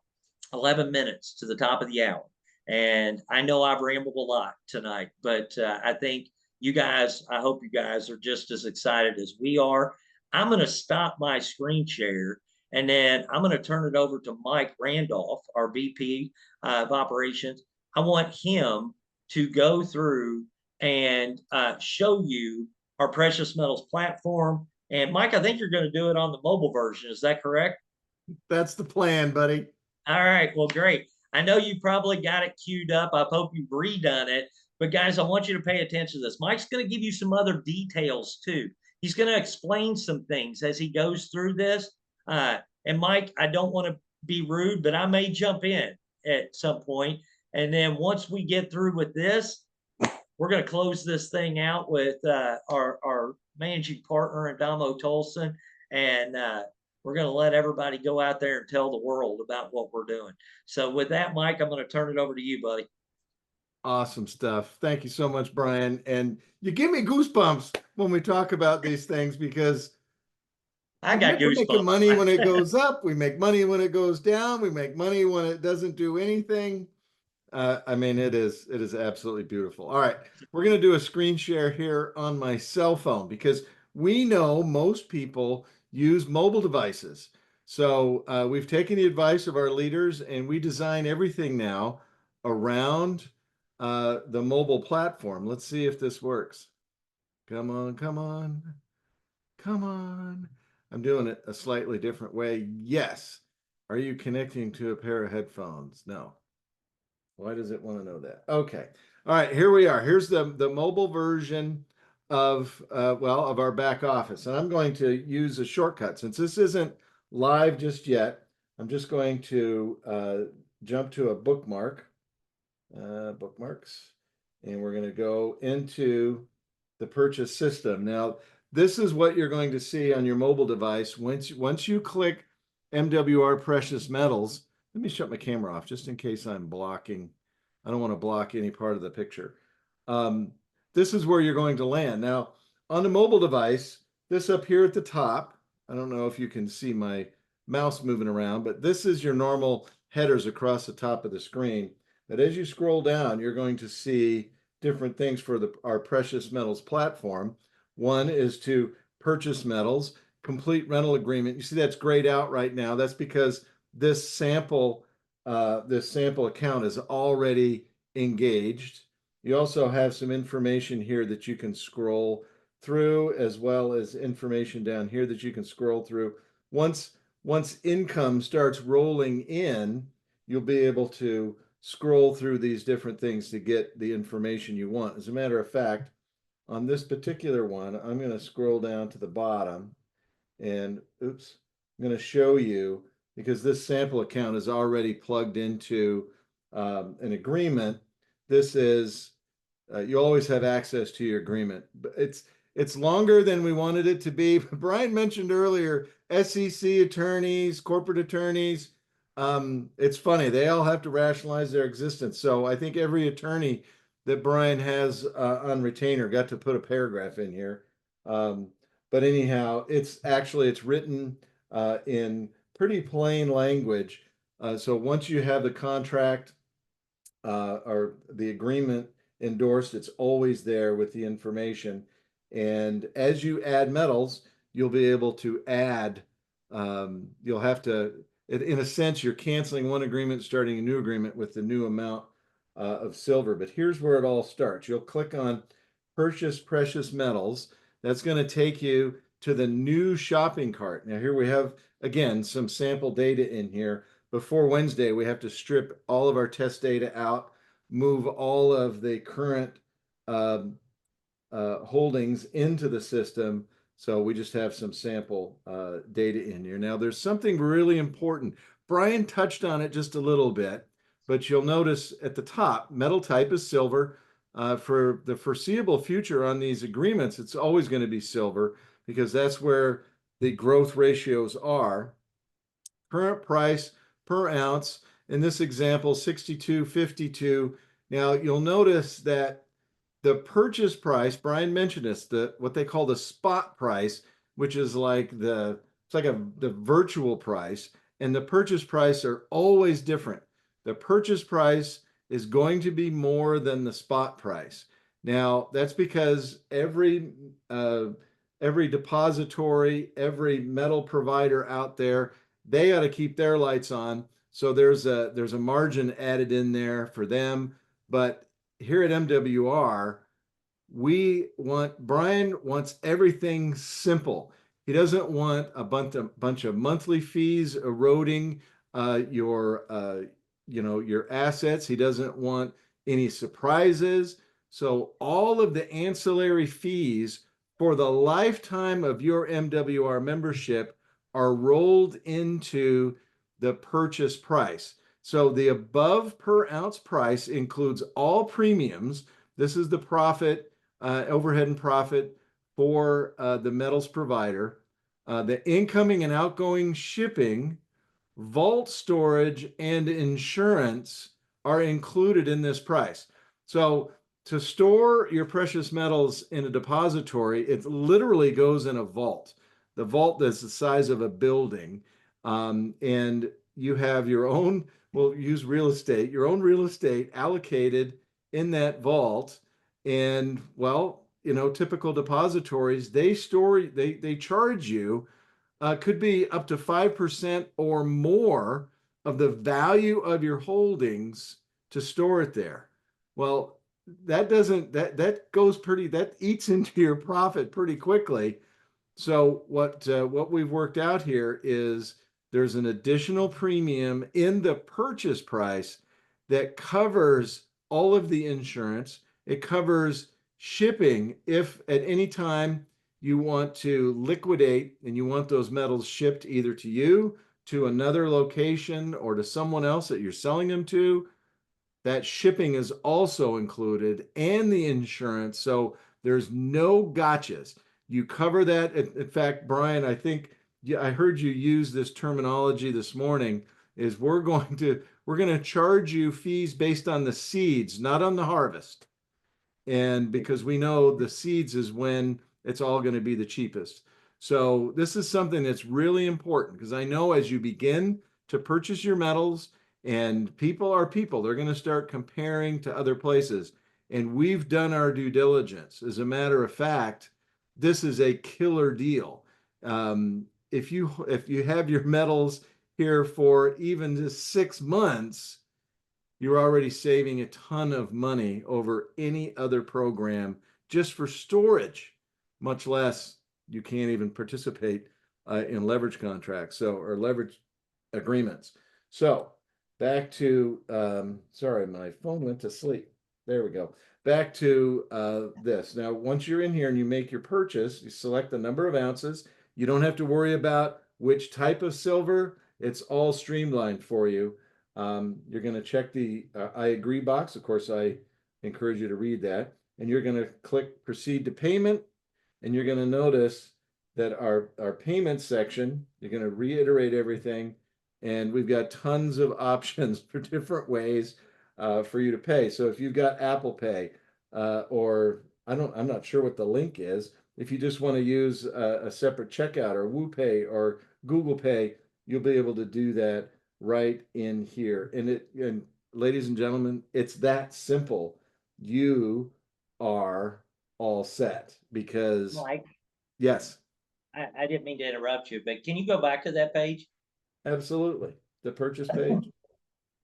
11 minutes to the top of the hour. And I know I've rambled a lot tonight, but I think you guys, I hope you guys are just as excited as we are. I'm going to stop my screen share, and then I'm going to turn it over to Mike Randolph, our VP of operations. I want him to go through and show you our precious metals platform. And Mike, I think you're going to do it on the mobile version. Is that correct?
That's the plan, buddy.
All right. Well, great. I know you probably got it queued up. I hope you've redone it. But guys, I want you to pay attention to this. Mike's going to give you some other details too. He's going to explain some things as he goes through this. And Mike, I don't want to be rude, but I may jump in at some point And then once we get through with this, we're going to close this thing out with our managing partner, Adamo Tolson, and we're going to let everybody go out there and tell the world about what we're doing. So with that, Mike, I'm going to turn it over to you, buddy.
Awesome stuff. Thank you so much, Brian. And you give me goosebumps when we talk about these things because
I got
we're making
goosebumps.
money when it goes up. We make money when it goes down. We make money when it doesn't do anything. I mean, it is absolutely beautiful. All right, we're going to do a screen share here on my cell phone because we know most people use mobile devices. So we've taken the advice of our leaders and we design everything now around the mobile platform. Let's see if this works. Come on, come on, come on. I'm doing it a slightly different way. Yes. Are you connecting to a pair of headphones? No. Why does it want to know that? Okay. All right, here we are. Here's the mobile version of of our back office. And I'm going to use a shortcut. Since this isn't live just yet, I'm just going to jump to a bookmark, bookmarks, and we're going to go into the purchase system. Now, this is what you're going to see on your mobile device. Once you click MWR Precious Metals, let me shut my camera off just in case I'm blocking. I don't want to block any part of the picture. This is where you're going to land. Now, on the mobile device, this up here at the top, I don't know if you can see my mouse moving around, but this is your normal headers across the top of the screen. But as you scroll down, you're going to see different things for our precious metals platform. One is to purchase metals, complete rental agreement. You see that's grayed out right now. That's because this sample account is already engaged. You also have some information here that you can scroll through, as well as information down here that you can scroll through. Once income starts rolling in, you'll be able to scroll through these different things to get the information you want. As a matter of fact, on this particular one, I'm going to scroll down to the bottom and oops, I'm going to show you because this sample account is already plugged into an agreement. This is you always have access to your agreement. But it's longer than we wanted it to be. Brian mentioned earlier SEC attorneys, corporate attorneys. It's funny, they all have to rationalize their existence. So I think every attorney that Brian has on retainer got to put a paragraph in here. But anyhow, it's written in pretty plain language. So once you have the contract or the agreement endorsed, it's always there with the information. And as you add metals, you'll be able to add, you'll have to, in a sense, you're canceling one agreement, starting a new agreement with the new amount of silver. But here's where it all starts. You'll click on Purchase Precious Metals. That's going to take you to the new shopping cart. Now here we have, again, some sample data in here. Before Wednesday, we have to strip all of our test data out, move all of the current holdings into the system. So we just have some sample data in here. Now there's something really important. Brian touched on it just a little bit, but you'll notice at the top, metal type is silver. For the foreseeable future on these agreements, it's always going to be silver because that's where the growth ratios are. Current price per ounce, in this example, 62.52. Now you'll notice that the purchase price, Brian mentioned this, what they call the spot price, which is like the virtual price, and the purchase price are always different. The purchase price is going to be more than the spot price. Now, that's because every depository, every metal provider out there, they got to keep their lights on. So there's a margin added in there for them. But here at MWR, Brian wants everything simple. He doesn't want a bunch of monthly fees eroding your assets. He doesn't want any surprises. So all of the ancillary fees for the lifetime of your MWR membership are rolled into the purchase price. So the above per ounce price includes all premiums. This is the profit, overhead and profit for the metals provider. The incoming and outgoing shipping, vault storage, and insurance are included in this price. So to store your precious metals in a depository, it literally goes in a vault. The vault that's the size of a building. And you have your own, we'll use real estate, your own real estate allocated in that vault. And well, typical depositories, they charge you could be up to 5% or more of the value of your holdings to store it there. Well, that goes that eats into your profit pretty quickly. So what we've worked out here is there's an additional premium in the purchase price that covers all of the insurance. It covers shipping if at any time you want to liquidate and you want those metals shipped either to you, to another location, or to someone else that you're selling them to. That shipping is also included and the insurance. So there's no gotchas. You cover that. In fact, Brian, I think I heard you use this terminology this morning is we're going to charge you fees based on the seeds, not on the harvest. And because we know the seeds is when it's all going to be the cheapest. So this is something that's really important because I know as you begin to purchase your metals, and people are people, they're going to start comparing to other places. And we've done our due diligence. As a matter of fact, this is a killer deal. If you have your metals here for even just 6 months, you're already saving a ton of money over any other program just for storage, much less you can't even participate in leverage contracts or leverage agreements. So back to, sorry, my phone went to sleep. There we go. Back to this. Now, once you're in here and you make your purchase, you select the number of ounces. You don't have to worry about which type of silver. It's all streamlined for you. You're going to check the I agree box. Of course, I encourage you to read that. And you're going to click proceed to payment. And you're going to notice that our payment section, you're going to reiterate everything. And we've got tons of options for different ways for you to pay. So if you've got Apple Pay or I'm not sure what the link is. If you just want to use a separate checkout or WooPay or Google Pay, you'll be able to do that right in here. And ladies and gentlemen, it's that simple. You are all set because
Mike,
yes,
I didn't mean to interrupt you, but can you go back to that page?
absolutely. The purchase page.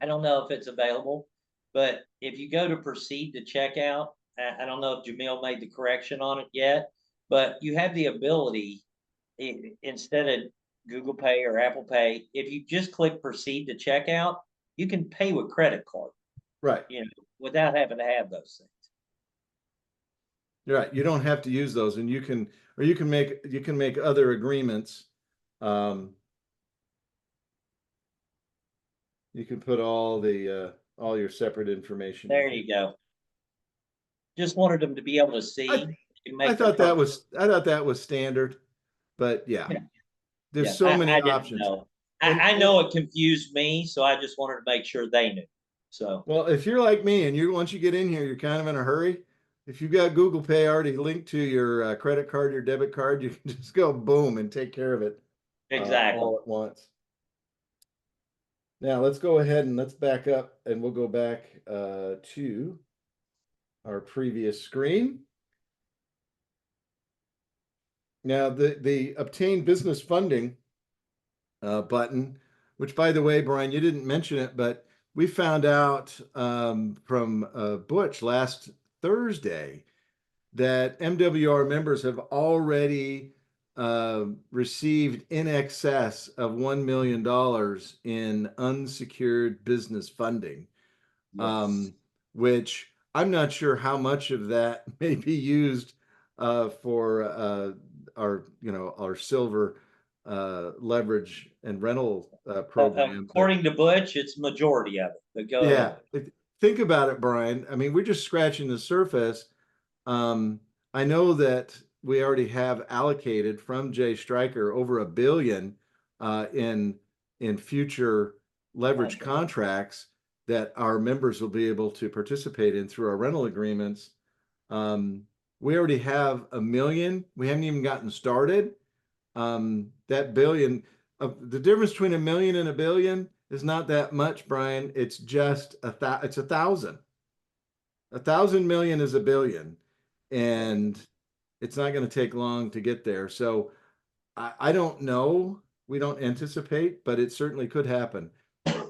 I don't know if it's available, but if you go to proceed to checkout, I don't know if Jamil made the correction on it yet, but you have the ability instead of Google Pay or Apple Pay, if you just click proceed to checkout, you can pay with credit card,
Right.
without having to have those things.
You're right. You don't have to use those, and you can make other agreements. You can put all your separate information.
There you go. Just wanted them to be able to see.
I thought that was standard, but yeah, there's so many
I didn't
options.
know. I know it confused me, so I just wanted to make sure they knew. So,
well, if you're like me and once you get in here, you're kind of in a hurry. If you've got Google Pay already linked to your credit card, your debit card, you can just go boom and take care of it
exactly.
all at once. Now let's go ahead and let's back up and we'll go back to our previous screen. Now the obtain business funding button, which by the way, Brian, you didn't mention it, but we found out from Butch last Thursday that MWR members have already received in excess of $1 million in unsecured business funding,
Yes.
which I'm not sure how much of that may be used for our silver leverage and rental program. But
According to Butch, it's majority of it, but go
yeah,
ahead.
think about it, Brian. I mean, we're just scratching the surface. Um, I know that we already have allocated from Jay Stryker over $1 billion in future leverage contracts that our members will be able to participate in through our rental agreements. We already have $1 million. We haven't even gotten started. That billion, the difference between $1 million and $1 billion is not that much, Brian. It's just it's 1,000. 1,000 million is $1 billion, and it's not going to take long to get there. So I don't know. We don't anticipate, but it certainly could happen.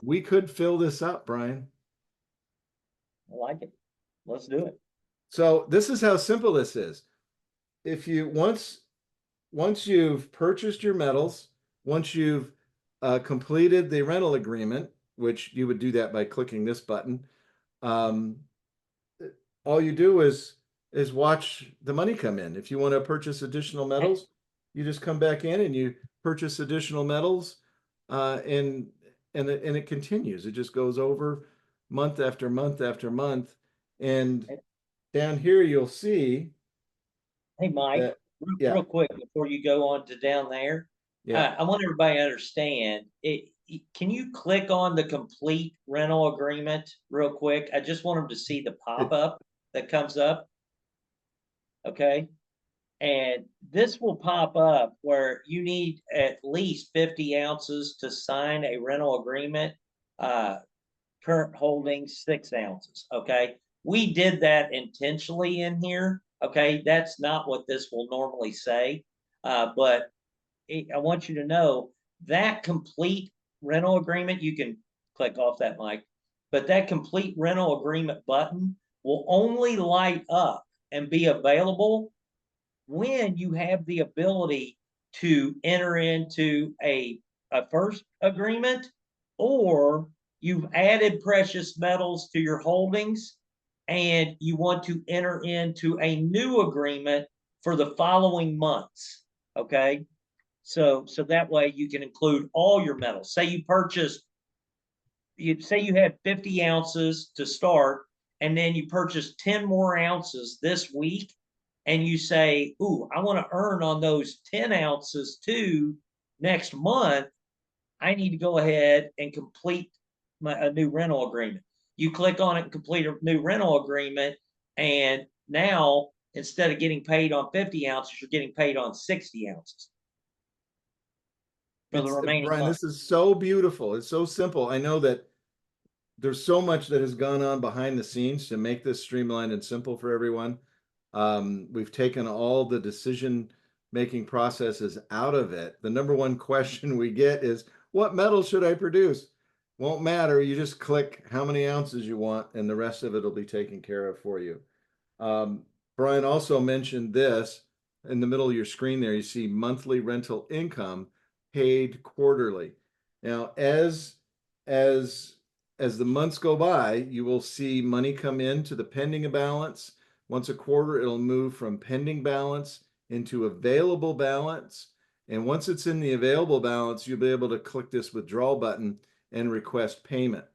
We could fill this up, Brian.
I like it. Let's do it.
So this is how simple this is. If you once you've purchased your metals, once you've completed the rental agreement, which you would do that by clicking this button, um, all you do is watch the money come in. If you want to purchase additional metals, you just come back in and you purchase additional metals, and it continues. It just goes over month after month after month, and down here you'll see
Hey, Mike,
that yeah,
real quick before you go on to down there,
yeah.
I want everybody to understand can you click on the complete rental agreement real quick? I just want them to see the pop-up that comes up. Okay. And this will pop up where you need at least 50 ounces to sign a rental agreement. Current holding 6 ounces. Okay. We did that intentionally in here. Okay. That's not what this will normally say. But I want you to know that complete rental agreement, you can click off that, Mike, but that complete rental agreement button will only light up and be available when you have the ability to enter into a first agreement, or you've added precious metals to your holdings and you want to enter into a new agreement for the following months. Okay. So that way you can include all your metals. Say you had 50 ounces to start, and then you purchase 10 more ounces this week, and you say, ooh, I want to earn on those 10 ounces too next month. I need to go ahead and complete a new rental agreement. You click on it and complete a new rental agreement, and now instead of getting paid on 50 ounces, you're getting paid on 60 ounces for the remaining
Brian,
month.
this is so beautiful. It's so simple. I know that there's so much that has gone on behind the scenes to make this streamlined and simple for everyone. We've taken all the decision making processes out of it. The number one question we get is, what metal should I produce? Won't matter. You just click how many ounces you want, and the rest of it will be taken care of for you. Brian also mentioned this in the middle of your screen there. You see monthly rental income paid quarterly. Now, as the months go by, you will see money come into the pending balance. Once a quarter, it'll move from pending balance into available balance. And once it's in the available balance, you'll be able to click this withdrawal button and request payment.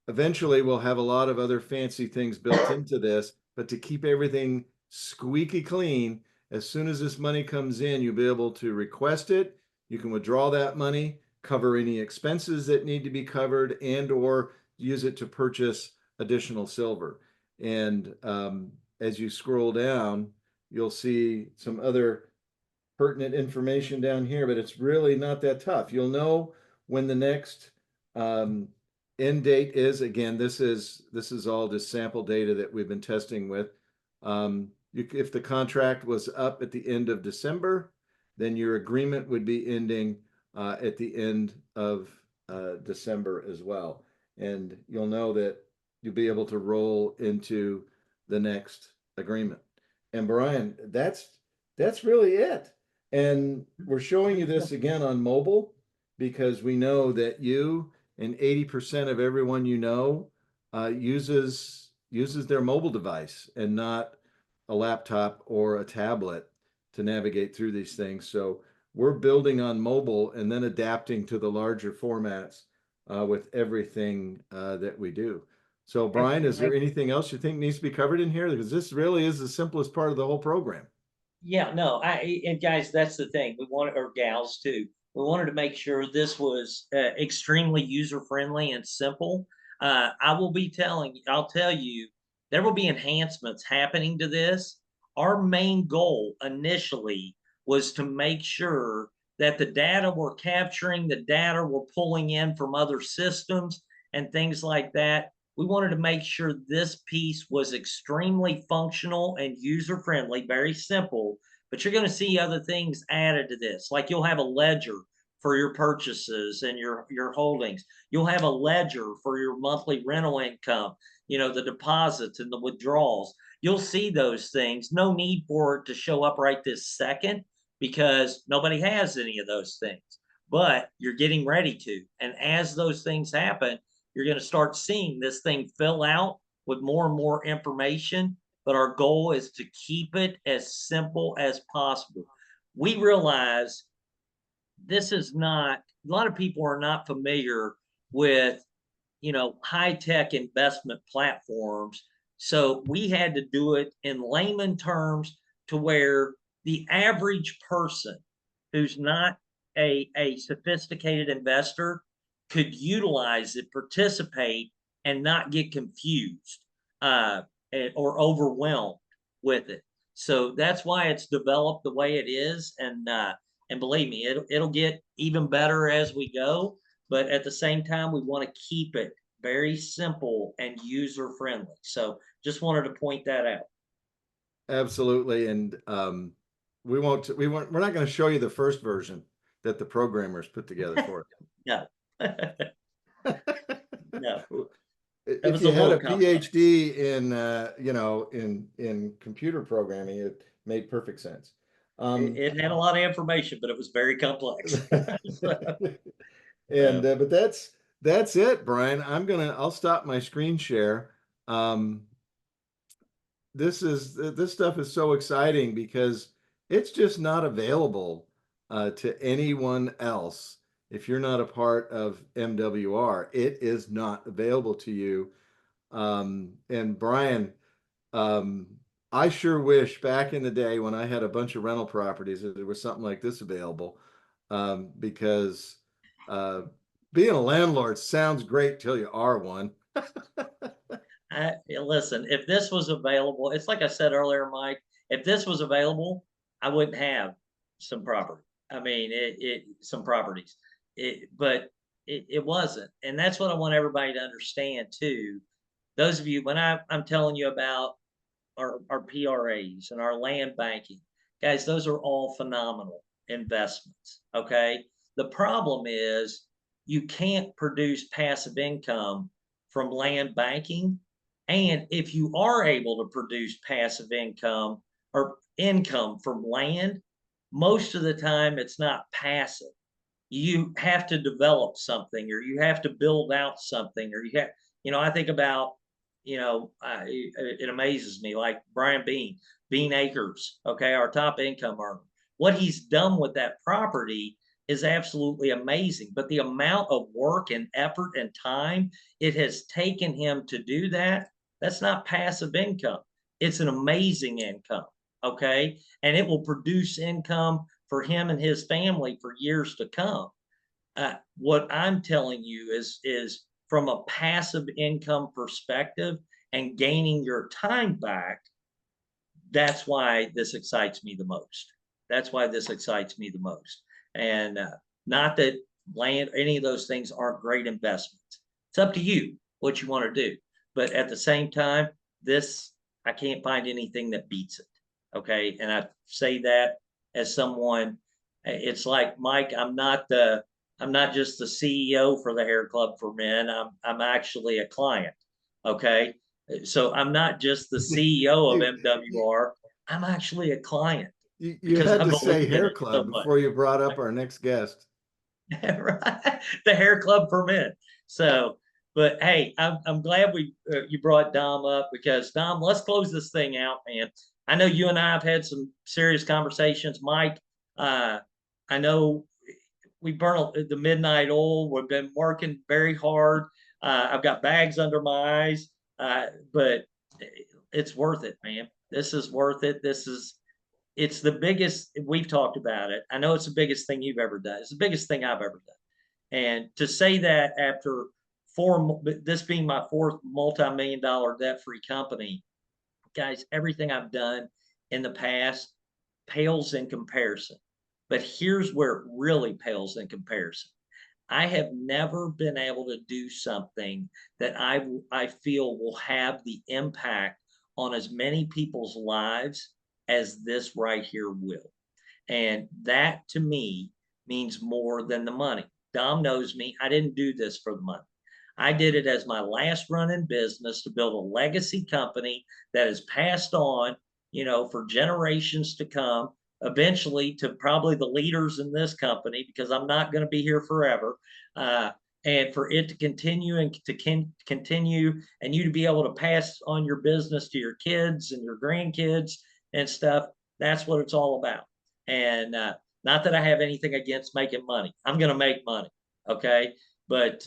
Eventually, we'll have a lot of other fancy things built into this, but to keep everything squeaky clean, as soon as this money comes in, you'll be able to request it. You can withdraw that money, cover any expenses that need to be covered, and or use it to purchase additional silver. And as you scroll down, you'll see some other pertinent information down here, but it's really not that tough. You'll know when the next end date is. Again, this is all just sample data that we've been testing with. If the contract was up at the end of December, then your agreement would be ending at the end of December as well. And you'll know that you'll be able to roll into the next agreement. And Brian, that's really it. And we're showing you this again on mobile because we know that you and 80% of everyone you know uses their mobile device and not a laptop or a tablet to navigate through these things. So we're building on mobile and then adapting to the larger formats with everything that we do. So, Brian, is there anything else you think needs to be covered in here? Because this really is the simplest part of the whole program.
Yeah, no, and guys, that's the thing. We wanted, or gals too. We wanted to make sure this was extremely user friendly and simple. I'll tell you, there will be enhancements happening to this. Our main goal initially was to make sure that the data we're capturing, the data we're pulling in from other systems and things like that, we wanted to make sure this piece was extremely functional and user friendly, very simple. But you're going to see other things added to this, like you'll have a ledger for your purchases and your holdings. You'll have a ledger for your monthly rental income, the deposits and the withdrawals. You'll see those things. No need for it to show up right this second because nobody has any of those things. But you're getting ready to. And as those things happen, you're going to start seeing this thing fill out with more and more information. But our goal is to keep it as simple as possible. We realize this is not, a lot of people are not familiar with, high-tech investment platforms. So we had to do it in layman terms to where the average person who's not a sophisticated investor could utilize it, participate, and not get confused or overwhelmed with it. So that's why it's developed the way it is, and believe me, it'll get even better as we go. But at the same time, we want to keep it very simple and user friendly. So just wanted to point that out.
Absolutely. And we're not going to show you the first version that the programmers put together for it.
No. No.
If you had a PhD in in computer programming, it made perfect sense.
It had a lot of information, but it was very complex.
And but that's it, Brian. I'll stop my screen share. This stuff is so exciting because it's just not available to anyone else. If you're not a part of MWR, it is not available to you. And Brian, I sure wish back in the day when I had a bunch of rental properties that there was something like this available, because being a landlord sounds great till you are one.
Listen, if this was available, it's like I said earlier, Mike, if this was available, I wouldn't have some property. I mean, some properties, but it wasn't. And that's what I want everybody to understand too. Those of you, when I'm telling you about our PRAs and our land banking, guys, those are all phenomenal investments. Okay. The problem is you can't produce passive income from land banking. And if you are able to produce passive income or income from land, most of the time it's not passive. You have to develop something, or you have to build out something, or I think about, it amazes me, like Brian Bean Acres, okay, our top income earner. What he's done with that property is absolutely amazing. But the amount of work and effort and time it has taken him to do that, that's not passive income. It's an amazing income, okay? And it will produce income for him and his family for years to come. What I'm telling you is from a passive income perspective and gaining your time back, that's why this excites me the most. That's why this excites me the most. And not that land, any of those things aren't great investments. It's up to you what you want to do. But at the same time, I can't find anything that beats it. Okay. And I say that as someone, it's like, Mike, I'm not just the CEO for the Hair Club for Men. I'm actually a client. Okay. So I'm not just the CEO of MWR. I'm actually a client.
You had to say Hair Club before you brought up our next guest.
Right? The Hair Club for Men. So, but hey, I'm glad you brought Dom up, because Dom, let's close this thing out, man. I know you and I have had some serious conversations, Mike. I know we burn the midnight oil. We've been working very hard. I've got bags under my eyes, but it's worth it, man. This is worth it. It's the biggest, we've talked about it. I know it's the biggest thing you've ever done. It's the biggest thing I've ever done. And to say that after this being my fourth multi-million dollar debt-free company, guys, everything I've done in the past pales in comparison. But here's where it really pales in comparison. I have never been able to do something that I feel will have the impact on as many people's lives as this right here will. And that to me means more than the money. Dom knows me. I didn't do this for the money. I did it as my last run in business to build a legacy company that is passed on, for generations to come, eventually to probably the leaders in this company, because I'm not going to be here forever. And for it to continue and to continue, and you to be able to pass on your business to your kids and your grandkids and stuff. That's what it's all about. And not that I have anything against making money. I'm going to make money. Okay. But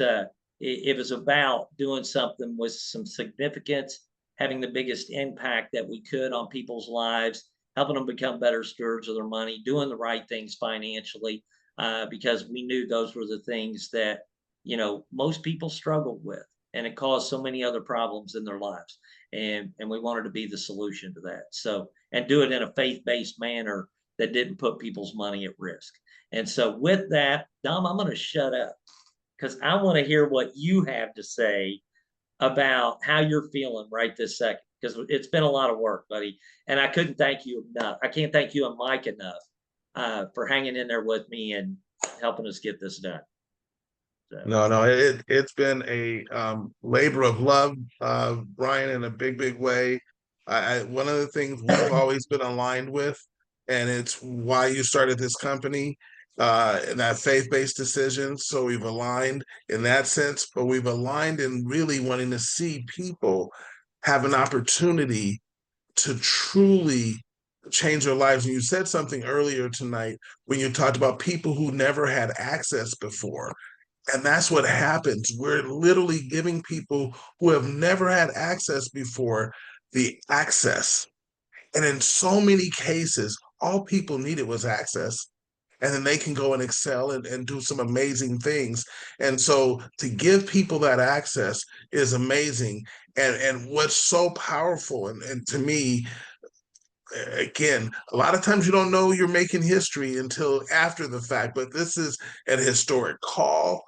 it was about doing something with some significance, having the biggest impact that we could on people's lives, helping them become better stewards of their money, doing the right things financially, because we knew those were the things that, most people struggled with, and it caused so many other problems in their lives. And we wanted to be the solution to that. So, and do it in a faith-based manner that didn't put people's money at risk. And so with that, Dom, I'm going to shut up because I want to hear what you have to say about how you're feeling right this second, because it's been a lot of work, buddy. And I couldn't thank you enough. I can't thank you and Mike enough for hanging in there with me and helping us get this done. So.
No, it's been a labor of love, Brian, in a big way. One of the things we've always been aligned with, and it's why you started this company, and that faith-based decision. So we've aligned in that sense, but we've aligned in really wanting to see people have an opportunity to truly change their lives. And you said something earlier tonight when you talked about people who never had access before. And that's what happens. We're literally giving people who have never had access before the access. And in so many cases, all people needed was access. And then they can go and excel and do some amazing things. And so to give people that access is amazing. And what's so powerful, and to me, again, a lot of times you don't know you're making history until after the fact, but this is an historic call.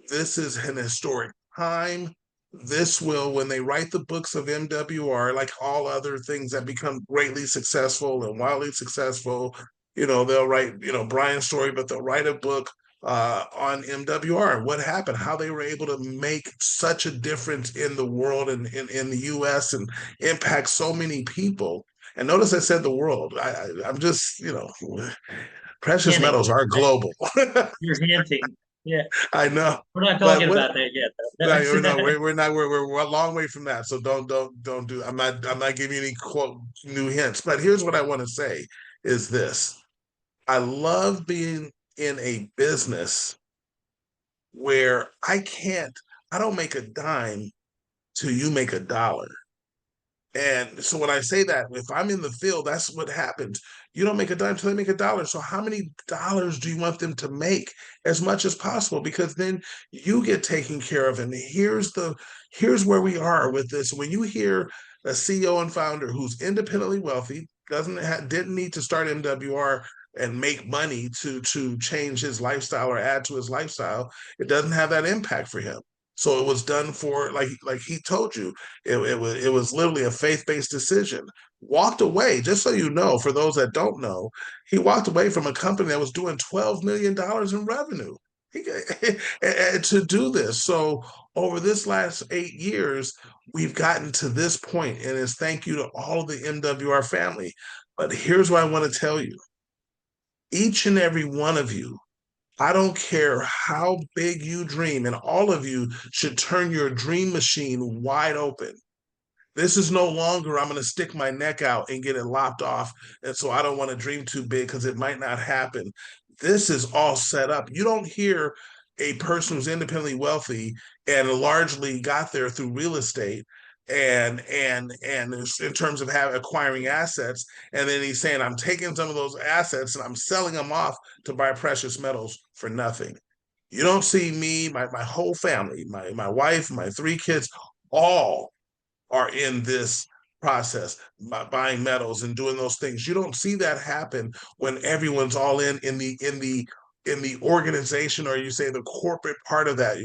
This is an historic time. This will, when they write the books of MWR, like all other things that become greatly successful and wildly successful, they'll write, Brian's story, but they'll write a book on MWR and what happened, how they were able to make such a difference in the world and in the US and impact so many people. And notice I said the world. I'm just, precious metals are global.
You're hinting. Yeah.
I know.
We're not talking about that yet.
No, we're not. We're a long way from that. So don't do. I'm not giving you any quote new hints. But here's what I want to say: is this? I love being in a business where I don't make a dime till you make a dollar. And so when I say that, if I'm in the field, that's what happens. You don't make a dime till they make a dollar. So how many dollars do you want them to make? As much as possible, because then you get taken care of. And here's where we are with this. When you hear a CEO and founder who's independently wealthy, didn't need to start MWR and make money to change his lifestyle or add to his lifestyle, it doesn't have that impact for him. So it was done for, like he told you, it was literally a faith-based decision. Walked away, just so you know, for those that don't know, he walked away from a company that was doing $12 million in revenue to do this. So over this last 8 years, we've gotten to this point, and it's thank you to all of the MWR family. But here's what I want to tell you. Each and every one of you, I don't care how big you dream, and all of you should turn your dream machine wide open. This is no longer, I'm going to stick my neck out and get it lopped off. And so I don't want to dream too big because it might not happen. This is all set up. You don't hear a person who's independently wealthy and largely got there through real estate and in terms of acquiring assets, and then he's saying, I'm taking some of those assets and I'm selling them off to buy precious metals for nothing. You don't see me, my whole family, my wife, my 3 kids, all are in this process, buying metals and doing those things. You don't see that happen when everyone's all in the organization, or you say the corporate part of that.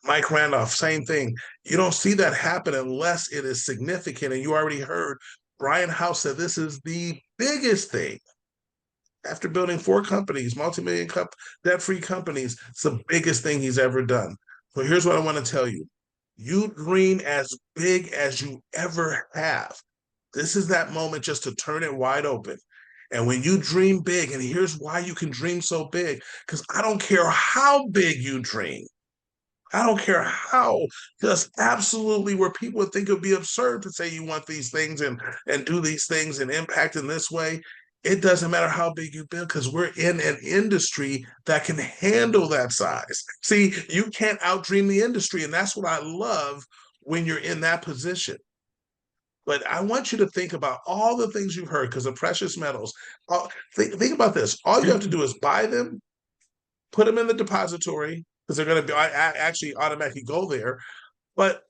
Mike Randolph, same thing. You don't see that happen unless it is significant. And you already heard Brian House said this is the biggest thing. After building 4 companies, multi-million debt-free companies, it's the biggest thing he's ever done. So here's what I want to tell you. You dream as big as you ever have. This is that moment just to turn it wide open. And when you dream big, and here's why you can dream so big, because I don't care how big you dream. I don't care how, just absolutely where people would think it would be absurd to say you want these things and do these things and impact in this way. It doesn't matter how big you build, because we're in an industry that can handle that size. See, you can't outdream the industry, and that's what I love when you're in that position. But I want you to think about all the things you've heard because of precious metals. Think about this. All you have to do is buy them, put them in the depository, because they're going to be actually automatically go there. But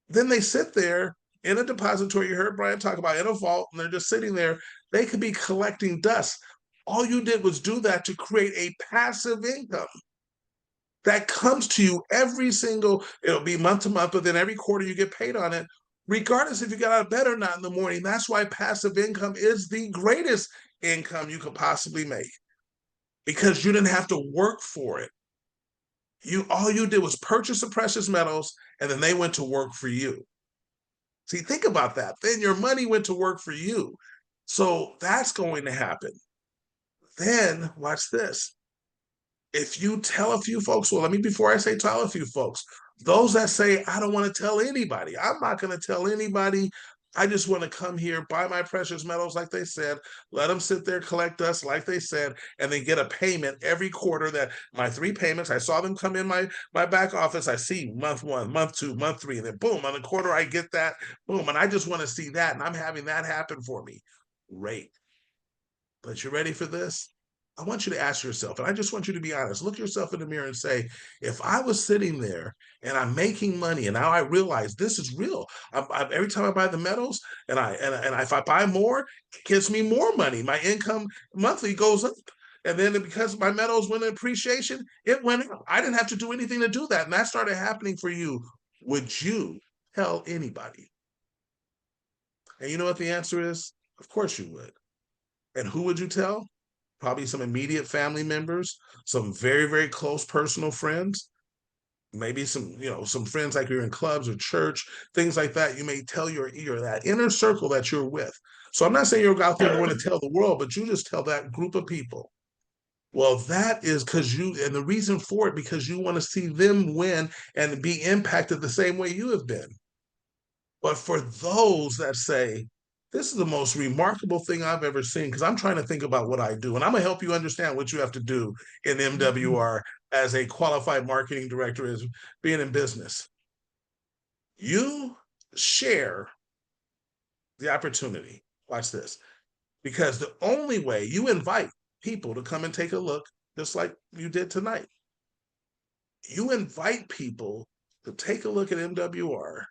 then they sit there in a depository. You heard Brian talk about in a vault, and they're just sitting there. They could be collecting dust. All you did was do that to create a passive income that comes to you every single, it'll be month to month, but then every quarter you get paid on it, regardless if you got out of bed or not in the morning. That's why passive income is the greatest income you could possibly make, because you didn't have to work for it. All you did was purchase the precious metals, and then they went to work for you. See, think about that. Then your money went to work for you. So that's going to happen. Then watch this. If you tell a few folks, well, before I say tell a few folks, those that say, I don't want to tell anybody, I'm not going to tell anybody. I just want to come here, buy my precious metals, like they said, let them sit there, collect dust, like they said, and then get a payment every quarter. That my 3 payments, I saw them come in my back office. I see month 1, month 2, month 3, and then boom, on the quarter, I get that, boom. And I just want to see that, and I'm having that happen for me. Great. But you ready for this? I want you to ask yourself, and I just want you to be honest. Look yourself in the mirror and say, if I was sitting there and I'm making money, and now I realize this is real. Every time I buy the metals, and if I buy more, it gives me more money. My income monthly goes up. And then because my metals went in appreciation, it went up. I didn't have to do anything to do that. And that started happening for you. Would you tell anybody? And you know what the answer is? Of course you would. And who would you tell? Probably some immediate family members, some very, very close personal friends, maybe some friends like you're in clubs or church, things like that. You may tell your that inner circle that you're with. So I'm not saying you're out there going to tell the world, but you just tell that group of people. Well, that is because and the reason for it, because you want to see them win and be impacted the same way you have been. But for those that say, this is the most remarkable thing I've ever seen, because I'm trying to think about what I do. And I'm going to help you understand what you have to do in MWR as a qualified marketing director, as being in business. You share the opportunity. Watch this. Because the only way you invite people to come and take a look, just like you did tonight, you invite people to take a look at MWR,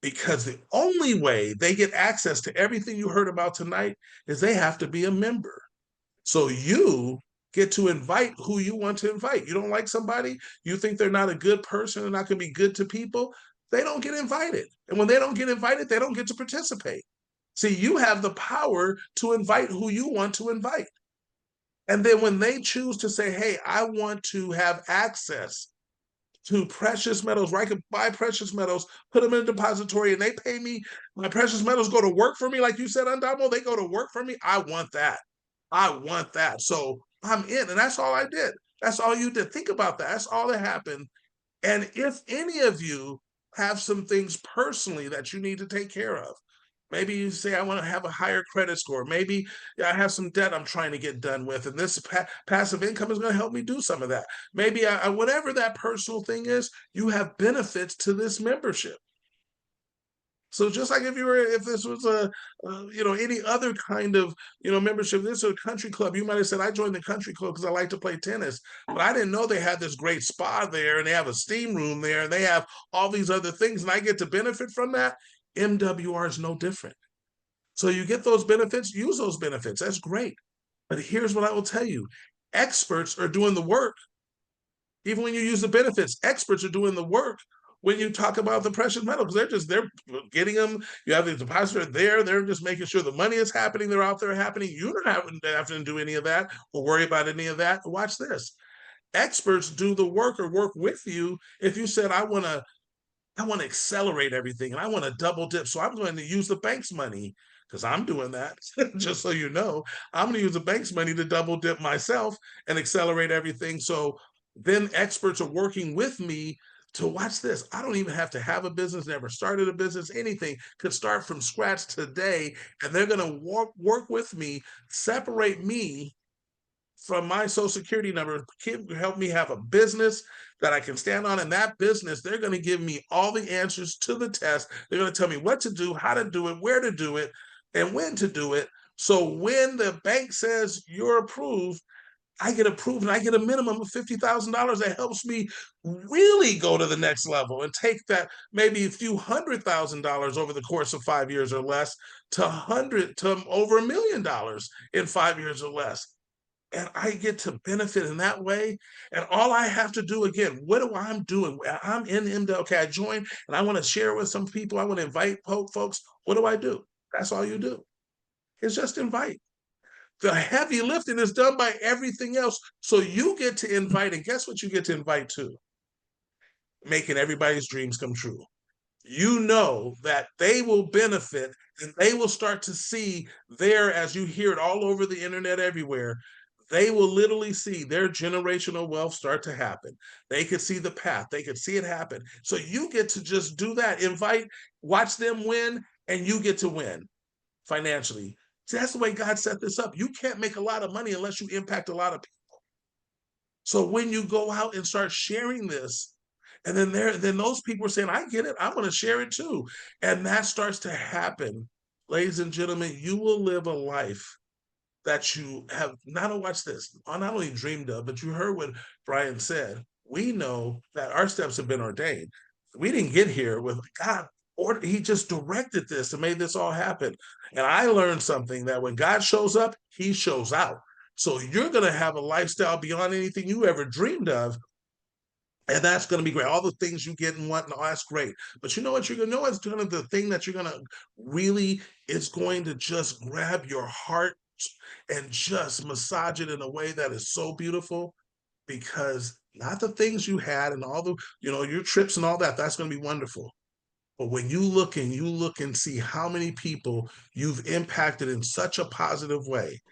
because the only way they get access to everything you heard about tonight is they have to be a member. So you get to invite who you want to invite. You don't like somebody, you think they're not a good person, they're not going to be good to people, they don't get invited. And when they don't get invited, they don't get to participate. See, you have the power to invite who you want to invite. And then when they choose to say, hey, I want to have access to precious metals, where I could buy precious metals, put them in a depository, and they pay me, my precious metals go to work for me, like you said, Andamo, they go to work for me. I want that. I want that. So I'm in, and that's all I did. That's all you did. Think about that. That's all that happened. And if any of you have some things personally that you need to take care of, Maybe you say, I want to have a higher credit score. Maybe I have some debt I'm trying to get done with, and this passive income is going to help me do some of that. Maybe whatever that personal thing is, you have benefits to this membership. So just like if this was any other kind of, membership, this is a country club, you might have said, I joined the country club because I like to play tennis, but I didn't know they had this great spa there, and they have a steam room there, and they have all these other things, and I get to benefit from that. MWR is no different. So you get those benefits, use those benefits. That's great. But here's what I will tell you. Experts are doing the work. Even when you use the benefits, experts are doing the work when you talk about the precious metals. They're getting them. You have the depositor there. They're just making sure the money is happening. They're out there happening. You don't have to do any of that or worry about any of that. Watch this. Experts do the work or work with you. If you said, I want to accelerate everything and I want to double dip, so I'm going to use the bank's money, because I'm doing that. Just so you know, I'm going to use the bank's money to double dip myself and accelerate everything. So then experts are working with me to watch this. I don't even have to have a business, never started a business, anything, could start from scratch today. And they're going to work with me, separate me from my social security number, help me have a business that I can stand on. In that business, they're going to give me all the answers to the test. They're going to tell me what to do, how to do it, where to do it, and when to do it. So when the bank says you're approved, I get approved and I get a minimum of $50,000 that helps me really go to the next level and take that maybe a few $100,000 over the course of 5 years or less to over $1 million in 5 years or less. And I get to benefit in that way. And all I have to do, again, what do I'm doing? I'm in MW. Okay, I joined and I want to share with some people. I want to invite folks. What do? That's all you do. It's just invite. The heavy lifting is done by everything else. So you get to invite, and guess what you get to invite to? Making everybody's dreams come true. You know that they will benefit and they will start to see there, as you hear it all over the internet everywhere, they will literally see their generational wealth start to happen. They could see the path. They could see it happen. So you get to just do that. Invite, watch them win, and you get to win financially. See, that's the way God set this up. You can't make a lot of money unless you impact a lot of people. So when you go out and start sharing this, and then those people are saying, I get it, I'm going to share it too. And that starts to happen. Ladies and gentlemen, you will live a life that you have not only dreamed of, but you heard what Brian said. We know that our steps have been ordained. We didn't get here with God, or he just directed this and made this all happen. And I learned something, that when God shows up, he shows out. So you're going to have a lifestyle beyond anything you ever dreamed of. And that's going to be great. All the things you get and want, and all that's great. But you know what? You're going to know what's going to, the thing that you're going to really, is going to just grab your heart and just massage it in a way that is so beautiful. Because not the things you had and all the, your trips and all that, that's going to be wonderful. But when you look and see how many people you've impacted in such a positive way,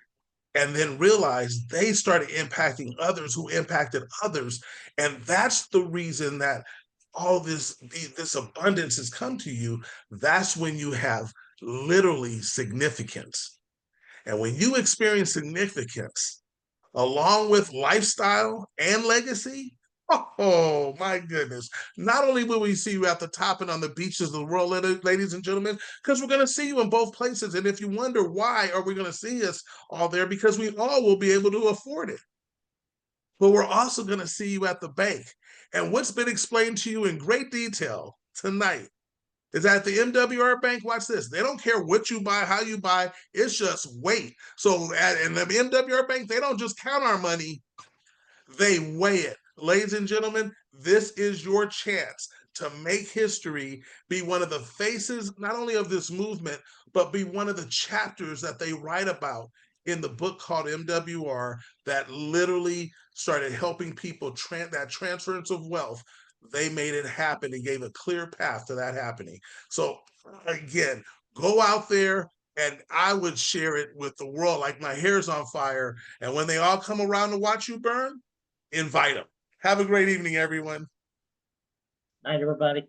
and then realize they started impacting others who impacted others. And that's the reason that all this abundance has come to you. That's when you have literally significance. And when you experience significance along with lifestyle and legacy, oh my goodness. Not only will we see you at the top and on the beaches of the world, ladies and gentlemen, because we're going to see you in both places. And if you wonder why are we going to see us all there, because we all will be able to afford it. But we're also going to see you at the bank. And what's been explained to you in great detail tonight is that the MWR Bank, watch this, they don't care what you buy, how you buy, it's just wait. So in the MWR Bank, they don't just count our money, they weigh it. Ladies and gentlemen, this is your chance to make history, be one of the faces, not only of this movement, but be one of the chapters that they write about in the book called MWR, that literally started helping people, that transference of wealth. They made it happen and gave a clear path to that happening. So again, go out there, and I would share it with the world like my hair's on fire. And when they all come around to watch you burn, invite them. Have a great evening, everyone.
Night, everybody.